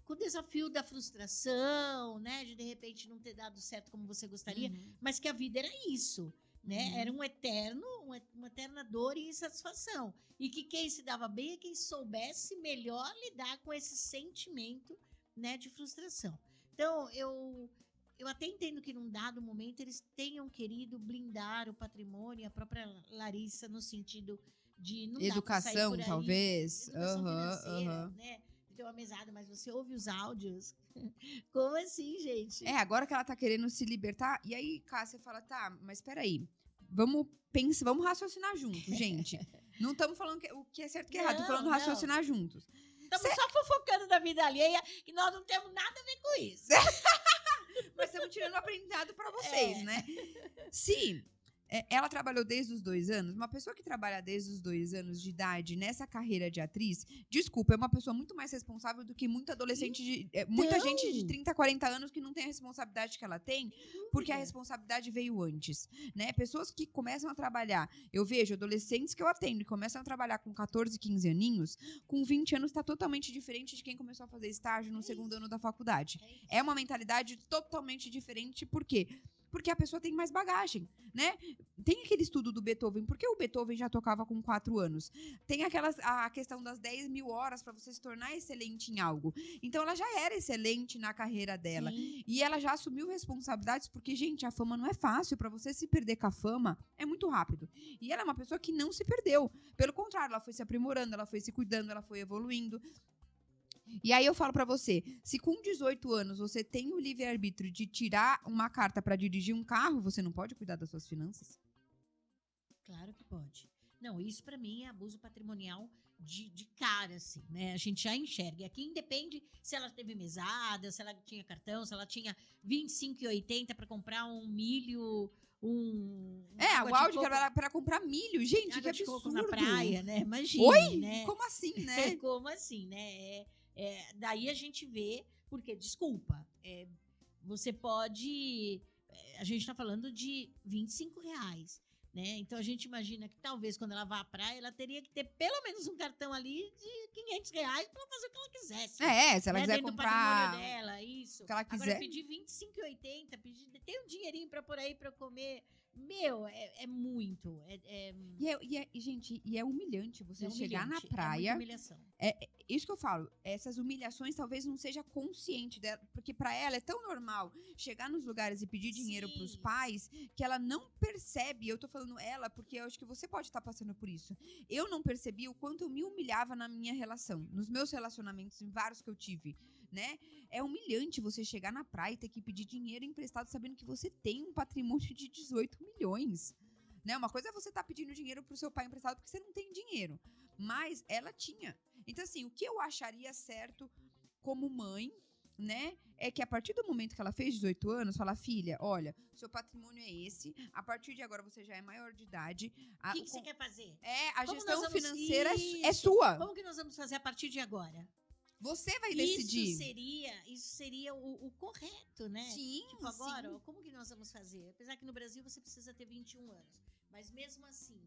A: o desafio da frustração, né, de repente não ter dado certo como você gostaria, mas que a vida era isso, né? Era uma eterna dor e insatisfação. E que quem se dava bem é quem soubesse melhor lidar com esse sentimento, né, de frustração. Então, eu até entendo que num dado momento eles tenham querido blindar o patrimônio, a própria Larissa, no sentido de não
B: educação,
A: dar pra sair por aí,
B: talvez.
A: Educação financeira, né? De ter uma mesada, mas você ouve os áudios. Como assim, gente?
B: Agora que ela tá querendo se libertar, e aí, Cássia fala, tá, mas peraí, vamos raciocinar juntos, gente. Não estamos falando o que é certo e que é errado, estamos falando raciocinar juntos.
A: Estamos só fofocando da vida alheia, que nós não temos nada a ver com isso.
B: Mas estamos tirando o aprendizado para vocês, né? Se ela trabalhou desde os 2 anos, uma pessoa que trabalha desde os 2 anos de idade nessa carreira de atriz, desculpa, é uma pessoa muito mais responsável do que muita adolescente, muita gente de 30, 40 anos que não tem a responsabilidade que ela tem, porque a responsabilidade veio antes, né? Pessoas que começam a trabalhar, eu vejo adolescentes que eu atendo e começam a trabalhar com 14, 15 aninhos, com 20 anos está totalmente diferente de quem começou a fazer estágio no segundo ano da faculdade. É uma mentalidade totalmente diferente, por quê? Porque a pessoa tem mais bagagem, né? Tem aquele estudo do Beethoven, porque o Beethoven já tocava com 4 anos. Tem a questão das 10 mil horas para você se tornar excelente em algo. Então, ela já era excelente na carreira dela. Sim. E ela já assumiu responsabilidades, porque, gente, a fama não é fácil. Para você se perder com a fama, é muito rápido. E ela é uma pessoa que não se perdeu. Pelo contrário, ela foi se aprimorando, ela foi se cuidando, ela foi evoluindo. E aí eu falo pra você, se com 18 anos você tem o livre-arbítrio de tirar uma carta pra dirigir um carro, você não pode cuidar das suas finanças?
A: Claro que pode. Não, isso pra mim é abuso patrimonial de cara, assim, né? A gente já enxerga. E aqui independe se ela teve mesada, se ela tinha cartão, se ela tinha 25,80 para comprar um milho,
B: A
A: água de
B: Waldi que
A: coco,
B: era pra comprar milho. Gente, que
A: água de coco
B: absurdo.
A: na praia, né? Imagine,
B: Oi?
A: né?
B: Como assim, né?
A: Como assim, né? Daí a gente vê, porque, desculpa, você pode. A gente está falando de R$ 25. Né? Então a gente imagina que talvez quando ela vá à praia, ela teria que ter pelo menos um cartão ali de R$ 500 para fazer o que ela quisesse.
B: Se ela
A: né?
B: quiser
A: Dentro
B: comprar
A: do patrimônio dela, isso.
B: o que ela
A: Agora,
B: quiser.
A: pedir R$ 25,80, tem um dinheirinho para por aí para comer. Meu, é muito.
B: Gente, é humilhante você chegar na
A: humilhante,
B: praia.
A: É muita humilhação.
B: Isso que eu falo, essas humilhações talvez não seja consciente dela, porque pra ela é tão normal chegar nos lugares e pedir dinheiro
A: Sim.
B: pros pais que ela não percebe. Eu tô falando ela porque eu acho que você pode estar passando por isso. Eu não percebi o quanto eu me humilhava na minha relação, nos meus relacionamentos, em vários que eu tive, né? É humilhante você chegar na praia e ter que pedir dinheiro emprestado sabendo que você tem um patrimônio de 18 milhões. Né? Uma coisa é você estar pedindo dinheiro pro seu pai emprestado porque você não tem dinheiro. Mas ela tinha. Então, assim, o que eu acharia certo como mãe, né? É que a partir do momento que ela fez 18 anos, fala, filha, olha, seu patrimônio é esse. A partir de agora você já é maior de idade.
A: O que você quer fazer?
B: A
A: Como
B: gestão
A: nós vamos-
B: financeira é
A: Isso.
B: sua.
A: Como que nós vamos fazer a partir de agora?
B: Você vai decidir.
A: Isso seria o correto, né?
B: Sim,
A: Tipo, agora,
B: sim.
A: ó, como que nós vamos fazer? Apesar que no Brasil você precisa ter 21 anos. Mas mesmo assim,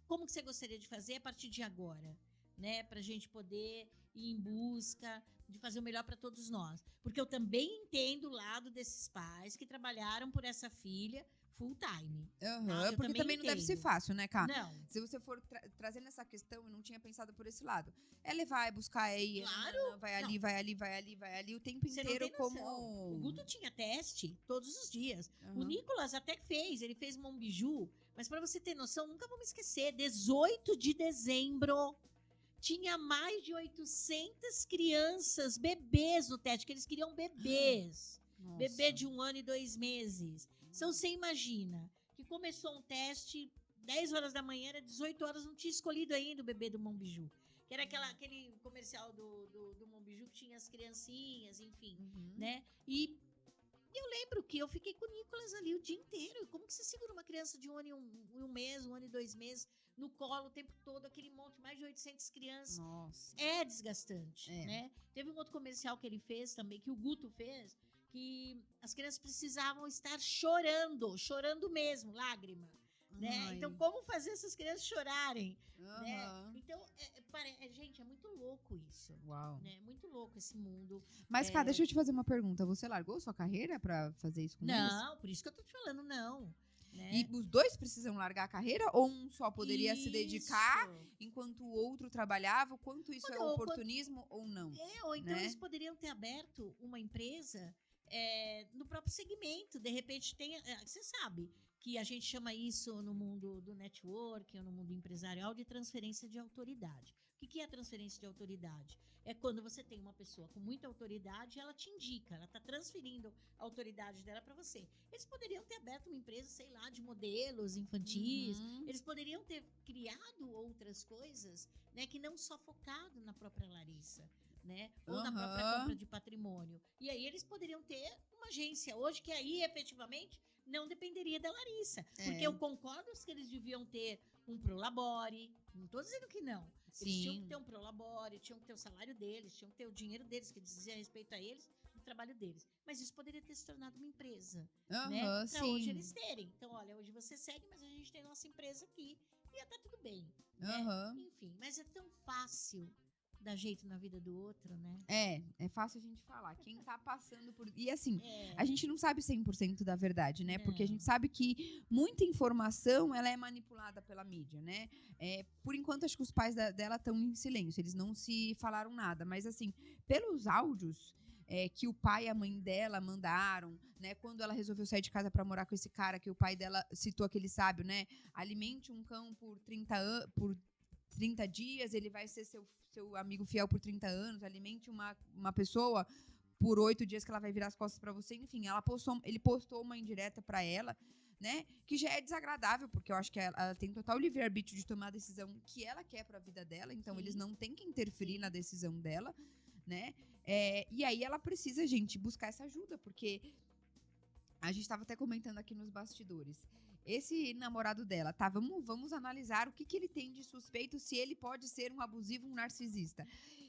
A: como que você gostaria de fazer a partir de agora? Né? Pra gente poder ir em busca de fazer o melhor para todos nós. Porque eu também entendo o lado desses pais que trabalharam por essa filha full time. Eu
B: Porque também não deve ser
A: entendo.
B: fácil, né, Cá?
A: Não.
B: Se você for trazendo essa questão, eu não tinha pensado por esse lado. É levar, é buscar, é ir.
A: Claro.
B: Vai ali, vai ali, vai ali, vai ali, o tempo
A: Você não
B: inteiro
A: tem noção.
B: como...
A: O Guto tinha teste todos os dias. O Nicolas até fez, ele fez Monbiju. Mas pra você ter noção, nunca vou me esquecer, 18 de dezembro, tinha mais de 800 crianças, bebês no teste, que eles queriam bebês.
B: Nossa.
A: Bebê de 1 ano e 2 meses. Então você imagina que começou um teste, 10 horas da manhã, era 18 horas, não tinha escolhido ainda o bebê do Monbiju. Que era aquele comercial do Monbiju que tinha as criancinhas, enfim, né? E eu lembro que eu fiquei com o Nicolas ali o dia inteiro. Como que você segura uma criança de 1 ano e 1 mês, 1 ano e 2 meses, no colo o tempo todo, aquele monte, mais de 800 crianças?
B: Nossa.
A: É desgastante, né? Teve um outro comercial que ele fez também, que o Guto fez, que as crianças precisavam estar chorando mesmo, lágrima. Né? Então, como fazer essas crianças chorarem? Né? Então, gente, é muito louco isso.
B: Uau.
A: Né? Muito louco esse mundo.
B: Mas, Cá, deixa eu te fazer uma pergunta. Você largou sua carreira pra fazer isso com eles?
A: Não, por isso que eu tô te falando, não. Né?
B: E os dois precisam largar a carreira? Ou um só poderia se dedicar enquanto o outro trabalhava? Quanto isso é oportunismo ou não?
A: Ou então
B: né?
A: eles poderiam ter aberto uma empresa no próprio segmento. De repente, você sabe que a gente chama isso no mundo do network, ou no mundo empresarial, de transferência de autoridade. O que é a transferência de autoridade? É quando você tem uma pessoa com muita autoridade e ela te indica, ela está transferindo a autoridade dela para você. Eles poderiam ter aberto uma empresa, sei lá, de modelos infantis, eles poderiam ter criado outras coisas, né, que não só focado na própria Larissa, né, ou na própria compra de patrimônio. E aí eles poderiam ter uma agência hoje que aí, efetivamente, não dependeria da Larissa. Porque eu concordo que eles deviam ter um Prolabore, não estou dizendo que não. Eles tinham que ter um Prolabore, tinham que ter o salário deles, tinham que ter o dinheiro deles, que dizia respeito a eles, o trabalho deles. Mas isso poderia ter se tornado uma empresa, né? Para hoje eles terem. Então, olha, hoje você segue, mas a gente tem nossa empresa aqui e tá tudo bem. Né? Enfim, mas é tão fácil dar jeito na vida do outro, né?
B: É fácil a gente falar. Quem tá passando por... E assim, a gente não sabe 100% da verdade, né? Porque a gente sabe que muita informação, ela é manipulada pela mídia, né? Por enquanto, acho que os pais dela estão em silêncio. Eles não se falaram nada. Mas assim, pelos áudios que o pai e a mãe dela mandaram, né? Quando ela resolveu sair de casa para morar com esse cara, que o pai dela citou aquele sábio, né? Alimente um cão por 30 dias, ele vai ser seu amigo fiel por 30 anos, alimente uma pessoa por 8 dias que ela vai virar as costas pra você. Enfim, ele postou uma indireta pra ela, né? Que já é desagradável, porque eu acho que ela tem total livre-arbítrio de tomar a decisão que ela quer pra vida dela, então
A: Sim.
B: eles não têm que interferir na decisão dela, né? E aí ela precisa, gente, buscar essa ajuda, porque a gente estava até comentando aqui nos bastidores. Esse namorado dela, tá? Vamos analisar o que ele tem de suspeito, se ele pode ser um abusivo, um narcisista.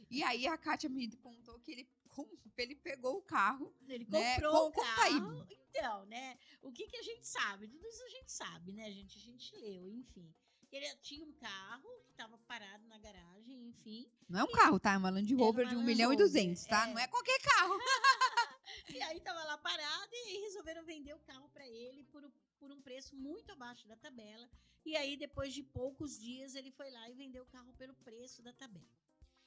B: E aí a Kátia me contou que ele pegou o carro.
A: Ele
B: né?
A: comprou o
B: Conta aí.
A: carro. Então, né? O que a gente sabe? Tudo isso a gente sabe, né, gente? A gente leu, enfim. Ele tinha um carro que estava parado na garagem, enfim.
B: Não é um carro, tá? É uma Land Rover
A: uma
B: de 1
A: Land
B: milhão e
A: Rover,
B: 200, tá?
A: é.
B: Não é qualquer carro.
A: E aí tava lá parado e resolveram vender o carro para ele por um preço muito abaixo da tabela. E aí, depois de poucos dias, ele foi lá e vendeu o carro pelo preço da tabela.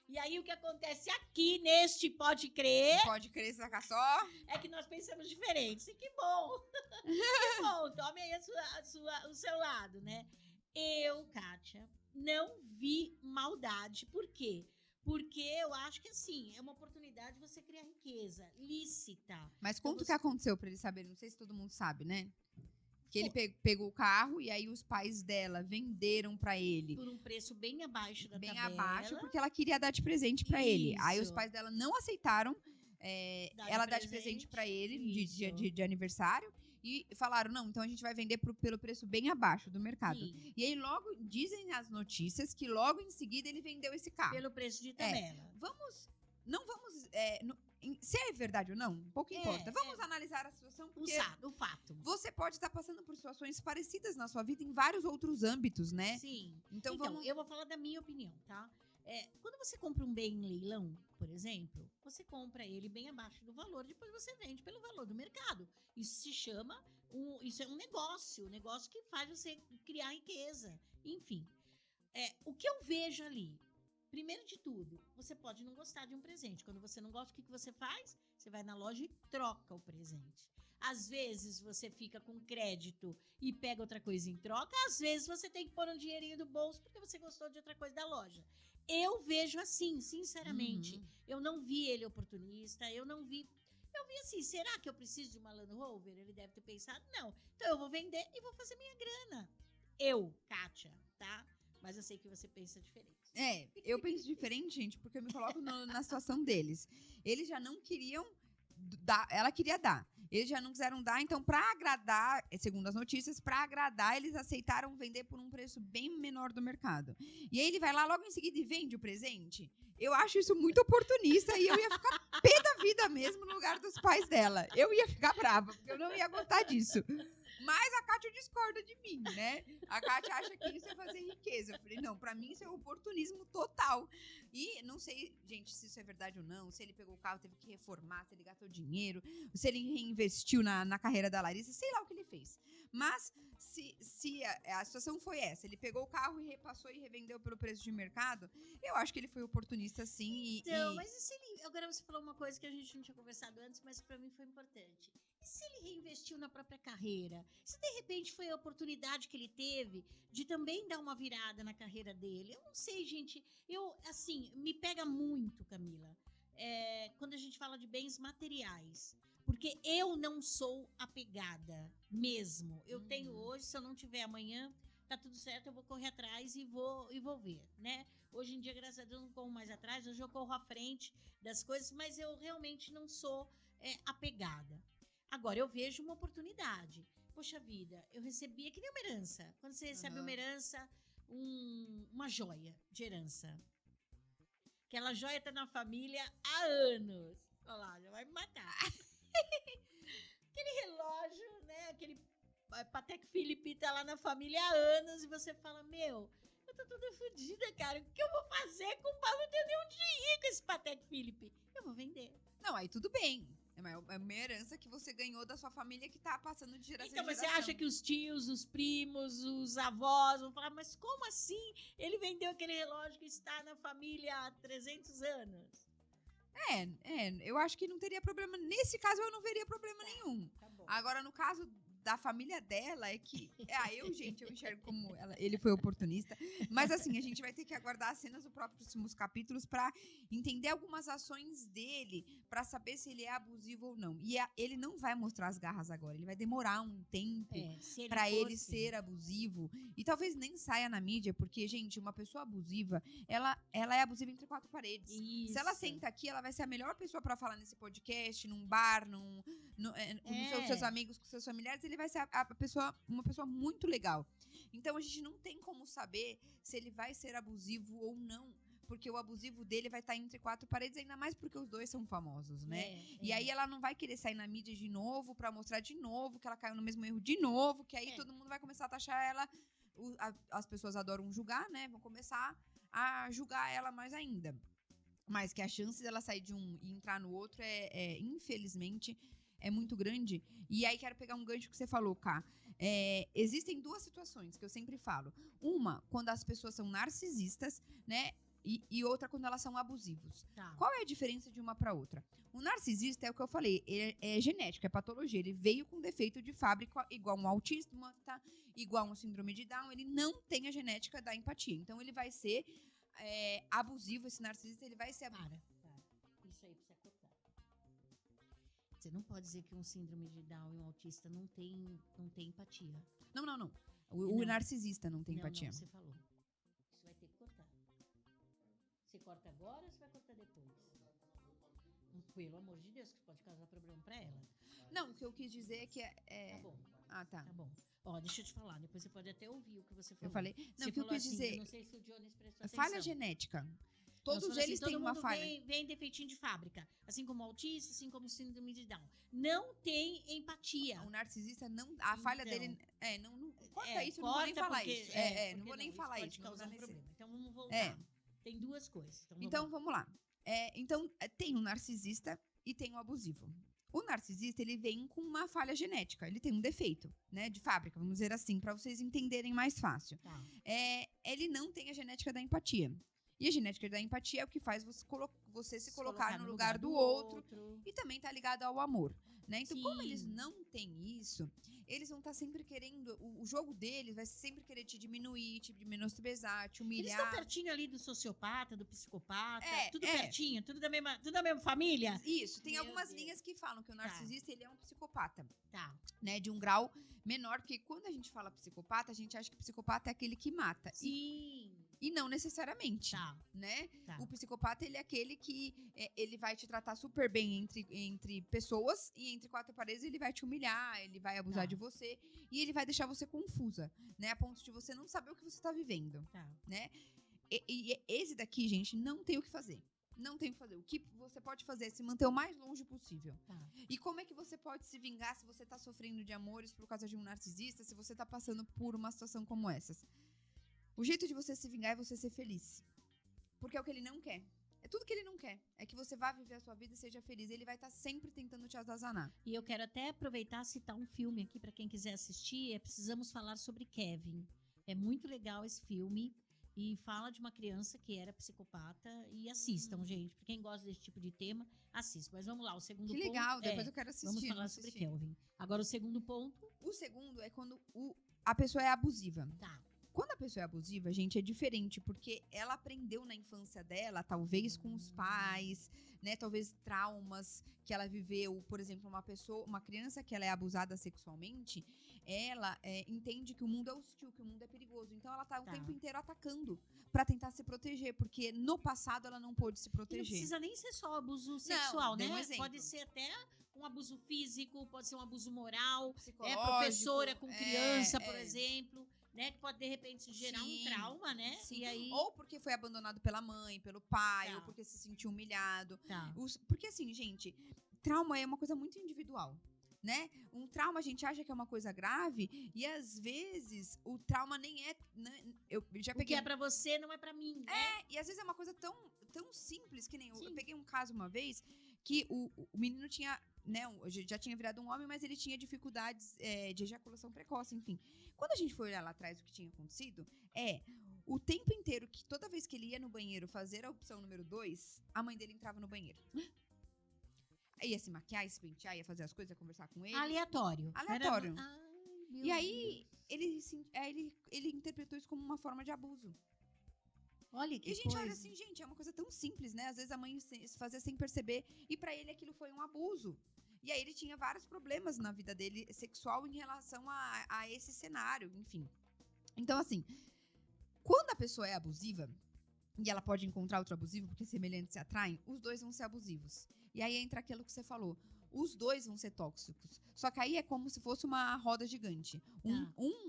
A: E aí, o que acontece aqui neste Pode Crer
B: Pode crer, saca só.
A: é que nós pensamos diferentes. E que bom! Que bom! Tome aí o seu lado, né? Eu, Kátia, não vi maldade. Por quê? Porque eu acho que, assim, é uma oportunidade de você criar riqueza lícita.
B: Mas conta o que aconteceu pra ele saber. Não sei se todo mundo sabe, né? Que ele pegou o carro e aí os pais dela venderam pra ele.
A: Por um preço bem abaixo da
B: Bem
A: tabela.
B: abaixo, porque ela queria dar de presente pra ele. Aí os
A: Isso.
B: pais dela não aceitaram ela dar de presente pra ele
A: Isso.
B: de aniversário. E falaram, não, então a gente vai vender pelo preço bem abaixo do mercado.
A: Sim,
B: E aí logo, dizem as notícias que logo em seguida ele vendeu esse carro.
A: pelo preço de tabela.
B: Não vamos... se é verdade ou não, pouco importa. Vamos analisar a situação, porque
A: O fato.
B: você pode estar passando por situações parecidas na sua vida em vários outros âmbitos, né?
A: Sim.
B: Então vamos...
A: eu vou falar da minha opinião, tá? Quando você compra um bem em leilão, por exemplo, você compra ele bem abaixo do valor, depois você vende pelo valor do mercado. Isso se chama, isso é um negócio que faz você criar riqueza. Enfim, o que eu vejo ali, primeiro de tudo, você pode não gostar de um presente. Quando você não gosta, o que você faz? Você vai na loja e troca o presente. Às vezes você fica com crédito e pega outra coisa em troca. Às vezes você tem que pôr um dinheirinho do bolso porque você gostou de outra coisa da loja. Eu vejo assim, sinceramente.
B: Uhum.
A: Eu não vi ele oportunista, eu vi assim, será que eu preciso de uma Land Rover? Ele deve ter pensado, não. Então eu vou vender e vou fazer minha grana. Eu, Kátia, tá? Mas eu sei que você pensa diferente.
B: Eu penso diferente, gente, porque eu me coloco na situação deles. Eles já não queriam dar, ela queria dar. Eles já não quiseram dar, então pra agradar, segundo as notícias, pra agradar, eles aceitaram vender por um preço bem menor do mercado. E aí ele vai lá logo em seguida e vende o presente. Eu acho isso muito oportunista e eu ia ficar pé da vida mesmo no lugar dos pais dela. Eu ia ficar brava, porque eu não ia gostar disso. Mas a Kátia discorda de mim, né? A Kátia acha que isso é fazer riqueza. Eu falei, não, pra mim isso é oportunismo total. E não sei, gente, se isso é verdade ou não, se ele pegou o carro, teve que reformar, se ele gastou dinheiro, se ele reinvestiu na carreira da Larissa, sei lá o que ele fez. Mas se a situação foi essa, ele pegou o carro e repassou e revendeu pelo preço de mercado, eu acho que ele foi oportunista sim.
A: Mas e se ele... Agora você falou uma coisa que a gente não tinha conversado antes, mas pra mim foi importante. E se ele reinvestiu na própria carreira? Se de repente foi a oportunidade que ele teve de também dar uma virada na carreira dele? Eu não sei, gente. Me pega muito, Camila, quando a gente fala de bens materiais. Porque eu não sou apegada mesmo. Eu tenho hoje, se eu não tiver amanhã, tá tudo certo, eu vou correr atrás e vou ver, né? Hoje em dia, graças a Deus, não corro mais atrás, hoje eu corro à frente das coisas, mas eu realmente não sou apegada. Agora, eu vejo uma oportunidade. Poxa vida, eu recebi, é que nem uma herança. Quando você recebe uma herança, uma joia de herança. Aquela joia tá na família há anos. Olha lá, já vai me matar. Aquele relógio, né? Aquele Patek Philippe tá lá na família há anos e você fala, eu tô toda fodida, cara. O que eu vou fazer com o não tenho nenhum dinheiro com esse Patek Philippe? Eu vou vender.
B: Não, aí tudo bem. É uma herança que você ganhou da sua família que tá passando de geração
A: então,
B: em geração.
A: Então, você acha que os tios, os primos, os avós vão falar, mas como assim? Ele vendeu aquele relógio que está na família há 300 anos?
B: Eu acho que não teria problema. Nesse caso, eu não veria problema nenhum.
A: Tá bom.
B: Agora, no caso da família dela é que... gente, eu enxergo como ele foi oportunista. Mas assim, a gente vai ter que aguardar as cenas dos próximos capítulos pra entender algumas ações dele, pra saber se ele é abusivo ou não. E ele não vai mostrar as garras agora. Ele vai demorar um tempo pra ele ser abusivo. E talvez nem saia na mídia, porque, gente, uma pessoa abusiva, ela é abusiva entre quatro paredes.
A: Isso.
B: Se ela senta aqui, ela vai ser a melhor pessoa pra falar nesse podcast, num bar, com seus amigos, com seus familiares. Ele vai ser uma pessoa muito legal. Então, a gente não tem como saber se ele vai ser abusivo ou não. Porque o abusivo dele vai estar entre quatro paredes, ainda mais porque os dois são famosos, né? E aí ela não vai querer sair na mídia de novo pra mostrar de novo que ela caiu no mesmo erro de novo, que aí todo mundo vai começar a taxar ela. As pessoas adoram julgar, né? Vão começar a julgar ela mais ainda. Mas que a chance dela sair de um e entrar no outro infelizmente, é muito grande. E aí quero pegar um gancho que você falou, Ká. Existem duas situações que eu sempre falo. Uma, quando as pessoas são narcisistas, né? E outra quando elas são abusivos.
A: Tá.
B: Qual é a diferença de uma para outra? O narcisista é o que eu falei, é genético, é patologia. Ele veio com defeito de fábrica, igual um autismo, tá? Igual um síndrome de Down. Ele não tem a genética da empatia. Então, ele vai ser abusivo, esse narcisista, ele vai ser...
A: Para. Isso aí precisa cortar. Você não pode dizer que um síndrome de Down e um autista não tem empatia.
B: Não. O narcisista não tem empatia.
A: Não, você falou. Isso vai ter que cortar. Você corta agora ou você vai cortar depois? Pelo amor de Deus, que pode causar problema pra ela.
B: Não, o que eu quis dizer é que
A: Tá bom.
B: Ah, tá.
A: Tá bom. Ó, deixa eu te falar, depois você pode até ouvir o que você falou.
B: Eu falei... Não,
A: você
B: o que eu quis dizer...
A: Eu não sei se o Jones prestou atenção.
B: Falha genética. Todos eles têm uma falha.
A: Vem defeitinho de fábrica. Assim como o autista, assim como o síndrome de Down. Não tem empatia.
B: O narcisista não... A falha dele... Não corta isso, eu não vou nem falar isso. Não vou nem falar isso.
A: Causar um problema. Então, vamos voltar. Tem duas coisas.
B: Então, vamos lá. Então, tem o narcisista e tem o abusivo. O narcisista, ele vem com uma falha genética. Ele tem um defeito, né, de fábrica, vamos dizer assim, para vocês entenderem mais fácil.
A: Tá.
B: Ele não tem a genética da empatia. E a genética da empatia é o que faz você se colocar no lugar do outro. E também tá ligado ao amor, né? Então, como eles não têm isso, eles vão estar sempre querendo... O jogo deles vai sempre querer te diminuir, te menosprezar, te humilhar.
A: Eles estão pertinho ali do sociopata, do psicopata. Tudo pertinho, tudo da mesma família.
B: Isso, tem algumas linhas que falam que o narcisista, ele é um psicopata.
A: Tá.
B: Né, de um grau menor, porque quando a gente fala psicopata, a gente acha que psicopata é aquele que mata.
A: Sim.
B: E não necessariamente, né?
A: Tá.
B: O psicopata, ele é aquele que ele vai te tratar super bem entre pessoas e entre quatro paredes ele vai te humilhar, ele vai abusar de você e ele vai deixar você confusa, né? A ponto de você não saber o que você tá vivendo, né? E esse daqui, gente, não tem o que fazer. Não tem o que fazer. O que você pode fazer é se manter o mais longe possível. E como é que você pode se vingar se você tá sofrendo de amores por causa de um narcisista, se você tá passando por uma situação como essas? O jeito de você se vingar é você ser feliz. Porque é o que ele não quer. É tudo que ele não quer. É que você vá viver a sua vida e seja feliz. Ele vai estar sempre tentando te atazanar.
A: E eu quero até aproveitar e citar um filme aqui para quem quiser assistir. Precisamos falar sobre Kevin. É muito legal esse filme. E fala de uma criança que era psicopata. E assistam, gente. Pra quem gosta desse tipo de tema, assista. Mas vamos lá, o segundo ponto.
B: Que legal, depois eu quero assistir.
A: Vamos falar sobre Kelvin. Agora, o segundo ponto.
B: O segundo é quando a pessoa é abusiva.
A: Tá.
B: Quando a pessoa é abusiva, gente, é diferente, porque ela aprendeu na infância dela, talvez com os pais, né? Talvez traumas que ela viveu. Por exemplo, uma criança que ela é abusada sexualmente, ela entende que o mundo é hostil, que o mundo é perigoso. Então, ela tá o tempo inteiro atacando pra tentar se proteger, porque no passado ela não pôde se proteger.
A: E não precisa nem ser só abuso sexual, né?
B: Um exemplo.
A: Pode ser até um abuso físico, pode ser um abuso moral,
B: psicológico,
A: professora com criança, por exemplo. Né, que pode, de repente, gerar um trauma, né?
B: Sim.
A: E aí...
B: Ou porque foi abandonado pela mãe, pelo pai, ou porque se sentiu humilhado. Porque, assim, gente, trauma é uma coisa muito individual, né? Um trauma a gente acha que é uma coisa grave e, às vezes, o trauma nem é... Né? Eu já peguei...
A: O que é pra você não é pra mim, né?
B: E às vezes é uma coisa tão simples que nem... Eu peguei um caso uma vez que o menino tinha... Né, já tinha virado um homem, mas ele tinha dificuldades de ejaculação precoce, enfim. Quando a gente foi olhar lá atrás o que tinha acontecido, o tempo inteiro que toda vez que ele ia no banheiro fazer a opção número 2, a mãe dele entrava no banheiro. Ia se maquiar, ia se pentear, ia fazer as coisas, ia conversar com ele.
A: Aleatório.
B: Aleatório. E aí, ele interpretou isso como uma forma de abuso.
A: Olha que
B: E a gente olha assim, gente, é uma coisa tão simples, né? Às vezes a mãe se fazia sem perceber. E pra ele aquilo foi um abuso. E aí ele tinha vários problemas na vida dele sexual em relação a esse cenário, enfim. Então, assim, quando a pessoa é abusiva, e ela pode encontrar outro abusivo, porque semelhantes se atraem, os dois vão ser abusivos. E aí entra aquilo que você falou. Os dois vão ser tóxicos. Só que aí é como se fosse uma roda gigante.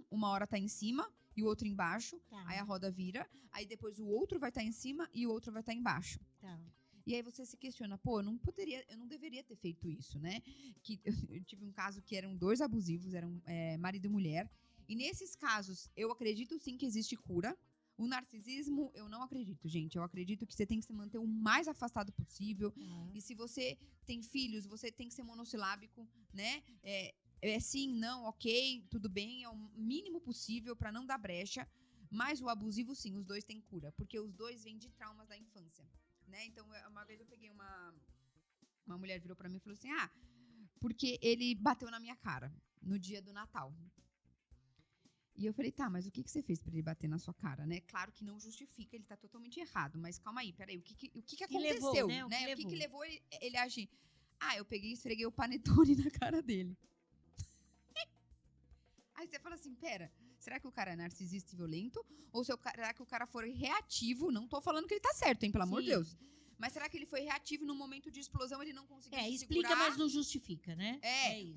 B: Uma hora tá em cima e o outro embaixo.
A: Tá.
B: Aí a roda vira. Aí depois o outro vai estar em cima e o outro vai estar embaixo.
A: Tá.
B: E aí você se questiona, pô, eu não deveria ter feito isso, né? Que eu tive um caso que eram dois abusivos, eram marido e mulher. E nesses casos, eu acredito sim que existe cura. O narcisismo, eu não acredito, gente. Eu acredito que você tem que se manter o mais afastado possível. E se você tem filhos, você tem que ser monossilábico, né? Sim, não, ok, tudo bem. É o mínimo possível pra não dar brecha. Mas o abusivo, sim, os dois têm cura. Porque os dois vêm de traumas da infância, né? Então, uma vez eu peguei uma mulher virou pra mim e falou assim, porque ele bateu na minha cara no dia do Natal. E eu falei, tá, mas o que você fez pra ele bater na sua cara, né? Claro que não justifica, ele tá totalmente errado. Mas calma aí, peraí, o que aconteceu,
A: levou, né?
B: O que levou ele a agir? Eu peguei e esfreguei o panetone na cara dele. Aí você fala assim, pera, será que o cara é narcisista e violento? Ou será que o cara foi reativo? Não tô falando que ele tá certo, hein, pelo amor de Deus. Mas será que ele foi reativo no momento de explosão, ele não conseguiu se
A: explica,
B: segurar?
A: mas não justifica, né?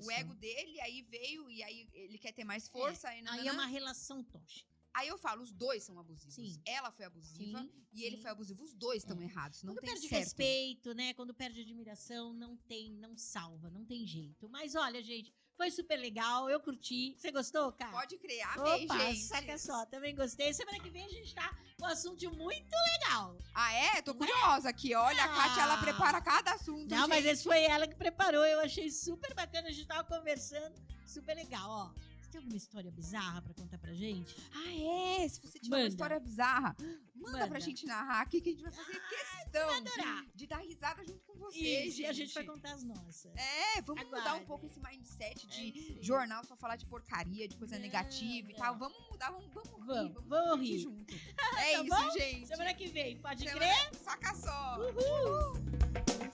B: O ego dele, aí veio, e aí ele quer ter mais força. Aí
A: é uma relação tóxica.
B: Aí eu falo, os dois são abusivos.
A: Sim.
B: Ela foi abusiva e ele foi abusivo. Os dois estão errados, não
A: Quando
B: tem
A: perde
B: certo.
A: respeito, né? Quando perde admiração, não salva, não tem jeito. Mas olha, gente, foi super legal, eu curti. Você gostou, cara?
B: Pode crer, amei,
A: Opa,
B: gente.
A: saca só, também gostei. Semana que vem a gente tá com um assunto muito legal.
B: Tô curiosa aqui. Olha, a Kátia, ela prepara cada assunto,
A: Não,
B: gente.
A: mas esse foi ela que preparou. Eu achei super bacana, a gente tava conversando. Super legal, ó. Você tem alguma história bizarra pra contar pra gente?
B: Se você tiver uma história bizarra, manda pra gente narrar aqui, que a gente vai fazer questão de dar risada junto com vocês,
A: Isso, e a gente vai contar as nossas.
B: Vamos mudar um pouco esse mindset de jornal só falar de porcaria, de coisa negativa e tal. Vamos mudar, vamos rir junto. É isso,
A: bom?
B: gente.
A: Semana que vem, pode crer?
B: Saca só.
A: Uhul.